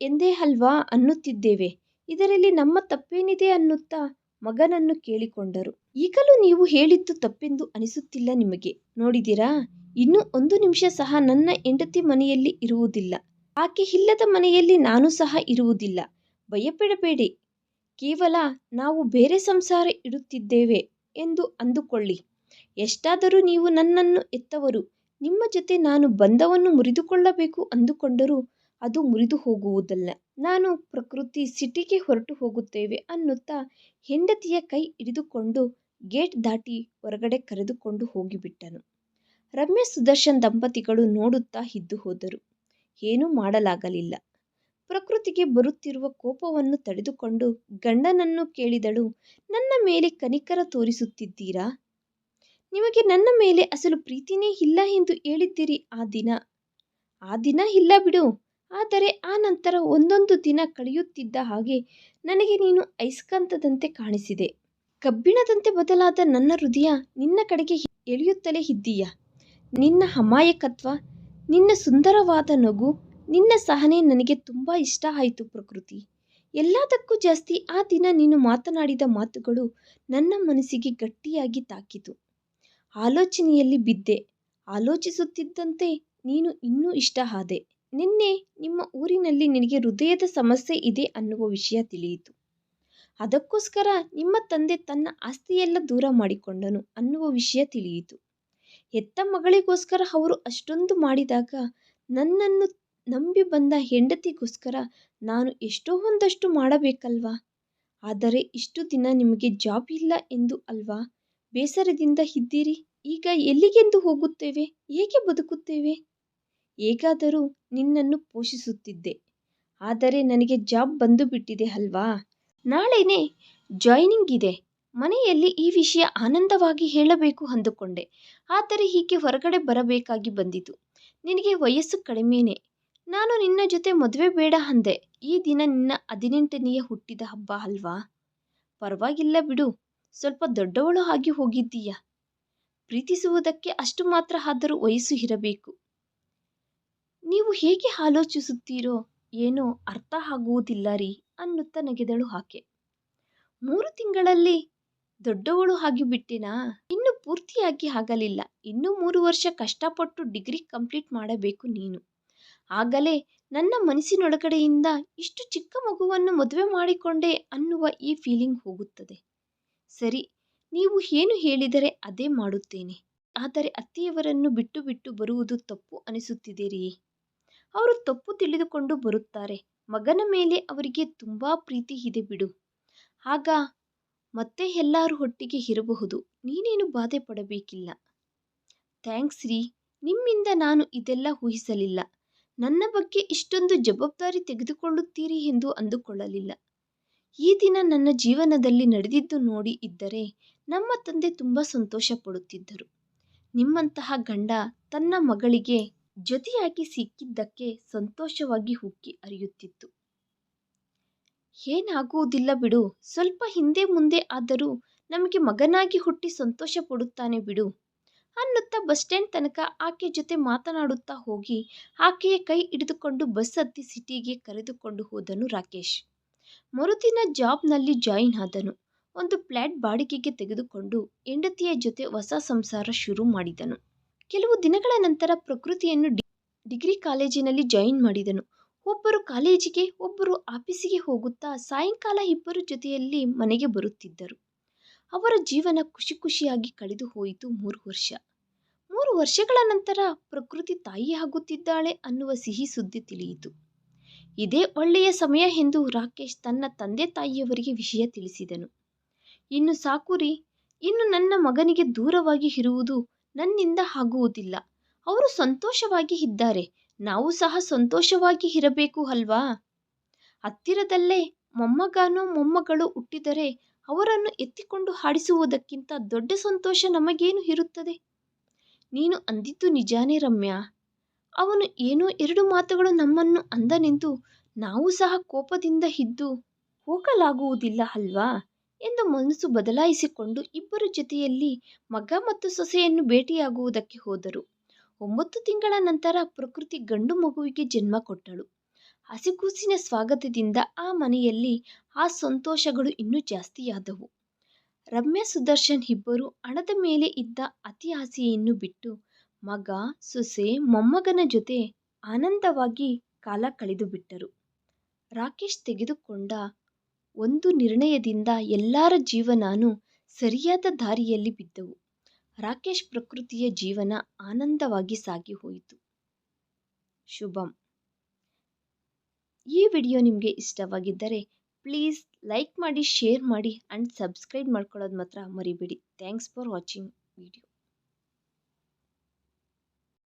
ಎಂದೇ ಅಲ್ವಾ ಅನ್ನುತ್ತಿದ್ದೇವೆ. ಇದರಲ್ಲಿ ನಮ್ಮ ತಪ್ಪೇನಿದೆ ಅನ್ನುತ್ತಾ ಮಗನನ್ನು ಕೇಳಿಕೊಂಡರು. ಈಗಲೂ ನೀವು ಹೇಳಿದ್ದು ತಪ್ಪೆಂದು ಅನಿಸುತ್ತಿಲ್ಲ ನಿಮಗೆ? ನೋಡಿದಿರಾ, ಇನ್ನು 1 ನಿಮಿಷ ಸಹ ನನ್ನ ಹೆಂಡತಿ ಮನೆಯಲ್ಲಿ ಇರುವುದಿಲ್ಲ. ಆಕೆ ಇಲ್ಲದ ಮನೆಯಲ್ಲಿ ನಾನು ಸಹ ಇರುವುದಿಲ್ಲ. ಭಯಪಡಬೇಡಿ, ಕೇವಲ ನಾವು ಬೇರೆ ಸಂಸಾರ ಇಡುತ್ತಿದ್ದೇವೆ ಎಂದು ಅಂದುಕೊಳ್ಳಿ. ಎಷ್ಟಾದರೂ ನೀವು ನನ್ನನ್ನು ಹೆತ್ತವರು. ನಿಮ್ಮ ಜೊತೆ ನಾನು ಬಂಧವನ್ನು ಮುರಿದುಕೊಳ್ಳಬೇಕು ಅಂದುಕೊಂಡರೂ ಅದು ಮುರಿದು ಹೋಗುವುದಲ್ಲ. ನಾನು ಪ್ರಕೃತಿ ಸಿಟಿಗೆ ಹೊರಟು ಹೋಗುತ್ತೇವೆ ಅನ್ನುತ್ತಾ ಹೆಂಡತಿಯ ಕೈ ಹಿಡಿದುಕೊಂಡು ಗೇಟ್ ದಾಟಿ ಹೊರಗಡೆ ಕರೆದುಕೊಂಡು ಹೋಗಿಬಿಟ್ಟನು. ರಮ್ಯಾ ಸುದರ್ಶನ್ ದಂಪತಿಗಳು ನೋಡುತ್ತಾ ಇದ್ದು ಹೋದರು. ಏನೂ ಮಾಡಲಾಗಲಿಲ್ಲ. ಪ್ರಕೃತಿಗೆ ಬರುತ್ತಿರುವ ಕೋಪವನ್ನು ತಡೆದುಕೊಂಡು ಗಂಡನನ್ನು ಕೇಳಿದಳು, ನನ್ನ ಮೇಲೆ ಕನಿಕರ ತೋರಿಸುತ್ತಿದ್ದೀರಾ? ನಿಮಗೆ ನನ್ನ ಮೇಲೆ ಅಸಲು ಪ್ರೀತಿನೇ ಇಲ್ಲ ಎಂದು ಹೇಳಿದ್ದೀರಿ. ಆ ದಿನ ಇಲ್ಲ ಬಿಡು, ಆದರೆ ಆ ನಂತರ ಒಂದೊಂದು ದಿನ ಕಳೆಯುತ್ತಿದ್ದ ಹಾಗೆ ನನಗೆ ನೀನು ಅಯಸ್ಕಾಂತದಂತೆ ಕಾಣಿಸಿದೆ. ಕಬ್ಬಿಣದಂತೆ ಬದಲಾದ ನನ್ನ ಹೃದಯ ನಿನ್ನ ಕಡೆಗೆ ಎಳೆಯುತ್ತಲೇ ಇದ್ದೀಯ. ನಿನ್ನ ಅಮಾಯಕತ್ವ, ನಿನ್ನ ಸುಂದರವಾದ ನಗು, ನಿನ್ನ ಸಹನೆ ನನಗೆ ತುಂಬ ಇಷ್ಟ ಆಯಿತು ಪ್ರಕೃತಿ. ಎಲ್ಲದಕ್ಕೂ ಜಾಸ್ತಿ ಆ ದಿನ ನೀನು ಮಾತನಾಡಿದ ಮಾತುಗಳು ನನ್ನ ಮನಸ್ಸಿಗೆ ಗಟ್ಟಿಯಾಗಿ ತಾಕಿತು. ಆಲೋಚನೆಯಲ್ಲಿ ಬಿದ್ದೆ. ಆಲೋಚಿಸುತ್ತಿದ್ದಂತೆ ನೀನು ಇನ್ನೂ ಇಷ್ಟ ಆದೆ. ನಿನ್ನೆ ನಿಮ್ಮ ಊರಿನಲ್ಲಿ ನಿನಗೆ ಹೃದಯದ ಸಮಸ್ಯೆ ಇದೆ ಅನ್ನುವ ವಿಷಯ ತಿಳಿಯಿತು. ಅದಕ್ಕೋಸ್ಕರ ನಿಮ್ಮ ತಂದೆ ತನ್ನ ಆಸ್ತಿಯೆಲ್ಲ ದೂರ ಮಾಡಿಕೊಂಡನು ಅನ್ನುವ ವಿಷಯ ತಿಳಿಯಿತು. ಹೆತ್ತ ಮಗಳಿಗೋಸ್ಕರ ಅವರು ಅಷ್ಟೊಂದು ಮಾಡಿದಾಗ ನನ್ನನ್ನು ನಂಬಿ ಬಂದ ಹೆಂಡತಿಗೋಸ್ಕರ ನಾನು ಎಷ್ಟೋ ಒಂದಷ್ಟು ಮಾಡಬೇಕಲ್ವಾ? ಆದರೆ ಇಷ್ಟು ದಿನ ನಿಮಗೆ ಜಾಬ್ ಇಲ್ಲ ಎಂದು ಅಲ್ವಾ ಬೇಸರದಿಂದ ಇದ್ದೀರಿ. ಈಗ ಎಲ್ಲಿಗೆಂದು ಹೋಗುತ್ತೇವೆ? ಹೇಗೆ ಬದುಕುತ್ತೇವೆ? ಹೇಗಾದರೂ ನಿನ್ನನ್ನು ಪೋಷಿಸುತ್ತಿದ್ದೆ. ಆದರೆ ನನಗೆ ಜಾಬ್ ಬಂದು ಬಿಟ್ಟಿದೆ ಅಲ್ವಾ? ನಾಳೆನೇ ಜಾಯ್ನಿಂಗ್ ಇದೆ. ಮನೆಯಲ್ಲಿ ಈ ವಿಷಯ ಆನಂದವಾಗಿ ಹೇಳಬೇಕು ಅಂದುಕೊಂಡೆ. ಆದರೆ ಹೀಗೆ ಹೊರಗಡೆ ಬರಬೇಕಾಗಿ ಬಂದಿತು. ನಿನಗೆ ವಯಸ್ಸು ಕಡಿಮೆನೇ. ನಾನು ನಿನ್ನ ಜೊತೆ ಮದುವೆ ಬೇಡ ಅಂದೆ. ಈ ದಿನ ನಿನ್ನ 18ನೆಯ ಹುಟ್ಟಿದ ಹಬ್ಬ ಅಲ್ವಾ? ಪರವಾಗಿಲ್ಲ ಬಿಡು, ಸ್ವಲ್ಪ ದೊಡ್ಡವಳು ಆಗಿ ಹೋಗಿದ್ದೀಯ. ಪ್ರೀತಿಸುವುದಕ್ಕೆ ಅಷ್ಟು ಮಾತ್ರ ಆದರೂ ವಯಸ್ಸು ಇರಬೇಕು. ನೀವು ಹೇಗೆ ಆಲೋಚಿಸುತ್ತೀರೋ ಏನೋ ಅರ್ಥ ಆಗುವುದಿಲ್ಲ ರೀ ಅನ್ನುತ್ತಾ ನಗೆದಳು ಆಕೆ. 3 ತಿಂಗಳಲ್ಲಿ ದೊಡ್ಡವಳು ಆಗಿಬಿಟ್ಟೆನಾ? ಇನ್ನೂ ಪೂರ್ತಿಯಾಗಿ ಆಗಲಿಲ್ಲ. ಇನ್ನೂ 3 ವರ್ಷ ಕಷ್ಟಪಟ್ಟು ಡಿಗ್ರಿ ಕಂಪ್ಲೀಟ್ ಮಾಡಬೇಕು ನೀನು. ಆಗಲೇ ನನ್ನ ಮನಸ್ಸಿನೊಳಗಡೆಯಿಂದ ಇಷ್ಟು ಚಿಕ್ಕ ಮಗುವನ್ನು ಮದುವೆ ಮಾಡಿಕೊಂಡೆ ಅನ್ನುವ ಈ ಫೀಲಿಂಗ್ ಹೋಗುತ್ತದೆ. ಸರಿ, ನೀವು ಏನು ಹೇಳಿದರೆ ಅದೇ ಮಾಡುತ್ತೇನೆ. ಆದರೆ ಅತ್ತೆಯವರನ್ನು ಬಿಟ್ಟು ಬಿಟ್ಟು ಬರುವುದು ತಪ್ಪು ಅನಿಸುತ್ತಿದೆ ರೀ. ಅವರು ತಪ್ಪು ತಿಳಿದುಕೊಂಡು ಬರುತ್ತಾರೆ. ಮಗನ ಮೇಲೆ ಅವರಿಗೆ ತುಂಬಾ ಪ್ರೀತಿ ಇದೆ ಬಿಡು. ಆಗ ಮತ್ತೆ ಎಲ್ಲರೂ ಒಟ್ಟಿಗೆ ಇರಬಹುದು. ನೀನೇನು ಬಾಧೆ ಪಡಬೇಕಿಲ್ಲ. ಥ್ಯಾಂಕ್ಸ್ ರೀ. ನಿಮ್ಮಿಂದ ನಾನು ಇದೆಲ್ಲ ಊಹಿಸಲಿಲ್ಲ. ನನ್ನ ಬಗ್ಗೆ ಇಷ್ಟೊಂದು ಜವಾಬ್ದಾರಿ ತೆಗೆದುಕೊಳ್ಳುತ್ತೀರಿ ಎಂದು ಅಂದುಕೊಳ್ಳಲಿಲ್ಲ. ಈ ದಿನ ನನ್ನ ಜೀವನದಲ್ಲಿ ನಡೆದಿದ್ದು ನೋಡಿ ಇದ್ದರೆ ನಮ್ಮ ತಂದೆ ತುಂಬ ಸಂತೋಷ ಪಡುತ್ತಿದ್ದರು. ನಿಮ್ಮಂತಹ ಗಂಡ ತನ್ನ ಮಗಳಿಗೆ ಜೊತೆಯಾಗಿ ಸಿಕ್ಕಿದ್ದಕ್ಕೆ ಸಂತೋಷವಾಗಿ ಉಕ್ಕಿ ಹರಿಯುತ್ತಿತ್ತು. ಏನಾಗುವುದಿಲ್ಲ ಬಿಡು, ಸ್ವಲ್ಪ ಹಿಂದೆ ಮುಂದೆ ಆದರೂ ನಮಗೆ ಮಗನಾಗಿ ಹುಟ್ಟಿ ಸಂತೋಷ ಪಡುತ್ತಾನೆ ಬಿಡು ಅನ್ನುತ್ತಾ ಬಸ್ ಸ್ಟ್ಯಾಂಡ್ ತನಕ ಆಕೆ ಜೊತೆ ಮಾತನಾಡುತ್ತಾ ಹೋಗಿ ಆಕೆಯ ಕೈ ಹಿಡಿದುಕೊಂಡು ಬಸ್ ಹತ್ತಿ ಸಿಟಿಗೆ ಕರೆದುಕೊಂಡು ಹೋದನು ರಾಕೇಶ್. ಮರುದಿನ ಜಾಬ್ನಲ್ಲಿ ಜಾಯಿನ್ ಆದನು. ಒಂದು ಫ್ಲ್ಯಾಟ್ ಬಾಡಿಗೆಗೆ ತೆಗೆದುಕೊಂಡು ಹೆಂಡತಿಯ ಜೊತೆ ಹೊಸ ಸಂಸಾರ ಶುರು ಮಾಡಿದನು. ಕೆಲವು ದಿನಗಳ ನಂತರ ಪ್ರಕೃತಿಯನ್ನು ಡಿಗ್ರಿ ಕಾಲೇಜಿನಲ್ಲಿ ಜಾಯಿನ್ ಮಾಡಿದನು. ಒಬ್ಬರು ಕಾಲೇಜಿಗೆ, ಒಬ್ಬರು ಆಫೀಸಿಗೆ ಹೋಗುತ್ತಾ ಸಾಯಂಕಾಲ ಇಬ್ಬರು ಜೊತೆಯಲ್ಲಿ ಮನೆಗೆ ಬರುತ್ತಿದ್ದರು. ಅವರ ಜೀವನ ಖುಷಿ ಖುಷಿಯಾಗಿ ಕಳೆದು ಹೋಯಿತು 3 ವರ್ಷ. 3 ವರ್ಷಗಳ ನಂತರ ಪ್ರಕೃತಿ ತಾಯಿ ಆಗುತ್ತಿದ್ದಾಳೆ ಅನ್ನುವ ಸಿಹಿ ಸುದ್ದಿ ತಿಳಿಯಿತು. ಇದೇ ಒಳ್ಳೆಯ ಸಮಯ ಎಂದು ರಾಕೇಶ್ ತನ್ನ ತಂದೆ ತಾಯಿಯವರಿಗೆ ವಿಷಯ ತಿಳಿಸಿದನು. ಇನ್ನು ಸಾಕು ರೀ, ಇನ್ನು ನನ್ನ ಮಗನಿಗೆ ದೂರವಾಗಿ ಇರುವುದು ನನ್ನಿಂದ ಆಗುವುದಿಲ್ಲ. ಅವರು ಸಂತೋಷವಾಗಿ ಇದ್ದಾರೆ, ನಾವು ಸಹ ಸಂತೋಷವಾಗಿ ಇರಬೇಕು ಅಲ್ವಾ? ಹತ್ತಿರದಲ್ಲೇ ಮೊಮ್ಮಗನೋ ಮೊಮ್ಮಗಳು ಹುಟ್ಟಿದರೆ ಅವರನ್ನು ಎತ್ತಿಕೊಂಡು ಹಾಡಿಸುವುದಕ್ಕಿಂತ ದೊಡ್ಡ ಸಂತೋಷ ನಮಗೇನು ಇರುತ್ತದೆ? ನೀನು ಅಂದಿದ್ದು ನಿಜಾನೇ ರಮ್ಯಾ. ಅವನು ಏನೋ 2 ಮಾತುಗಳು ನಮ್ಮನ್ನು ಅಂದನೆಂದು ನಾವು ಸಹ ಕೋಪದಿಂದ ಇದ್ದು ಹೋಗಲಾಗುವುದಿಲ್ಲ ಅಲ್ವಾ ಎಂದು ಮನಸ್ಸು ಬದಲಾಯಿಸಿಕೊಂಡು ಇಬ್ಬರು ಜೊತೆಯಲ್ಲಿ ಮಗ ಮತ್ತು ಸೊಸೆಯನ್ನು ಭೇಟಿಯಾಗುವುದಕ್ಕೆ ಹೋದರು. 9 ತಿಂಗಳ ನಂತರ ಪ್ರಕೃತಿ ಗಂಡು ಮಗುವಿಗೆ ಜನ್ಮ ಕೊಟ್ಟಳು. ಹಸಿಗೂಸಿನ ಸ್ವಾಗತದಿಂದ ಆ ಮನೆಯಲ್ಲಿ ಆ ಸಂತೋಷಗಳು ಇನ್ನೂ ಜಾಸ್ತಿಯಾದವು. ರಮ್ಯಾ ಸುದರ್ಶನ್ ಇಬ್ಬರು ಹಣದ ಮೇಲೆ ಇದ್ದ ಅತಿ ಆಸೆಯನ್ನು ಬಿಟ್ಟು ಮಗ, ಸೊಸೆ, ಮೊಮ್ಮಗನ ಜೊತೆ ಆನಂದವಾಗಿ ಕಾಲ ಕಳೆದು ಬಿಟ್ಟರು. ರಾಕೇಶ್ ತೆಗೆದುಕೊಂಡ ಒಂದು ನಿರ್ಣಯದಿಂದ ಎಲ್ಲರ ಜೀವನಾನು ಸರಿಯಾದ ದಾರಿಯಲ್ಲಿ ಬಿದ್ದವು. ರಾಕೇಶ್ ಪ್ರಕೃತಿಯ ಜೀವನ ಆನಂದವಾಗಿ ಸಾಗಿ ಹೋಯಿತು. ಶುಭಂ. ಈ ವಿಡಿಯೋ ನಿಮಗೆ ಇಷ್ಟವಾಗಿದ್ದರೆ ಪ್ಲೀಸ್ ಲೈಕ್ ಮಾಡಿ, ಶೇರ್ ಮಾಡಿ ಆ್ಯಂಡ್ ಸಬ್ಸ್ಕ್ರೈಬ್ ಮಾಡ್ಕೊಳ್ಳೋದು ಮಾತ್ರ ಮರಿಬೇಡಿ. Thanks for watching video.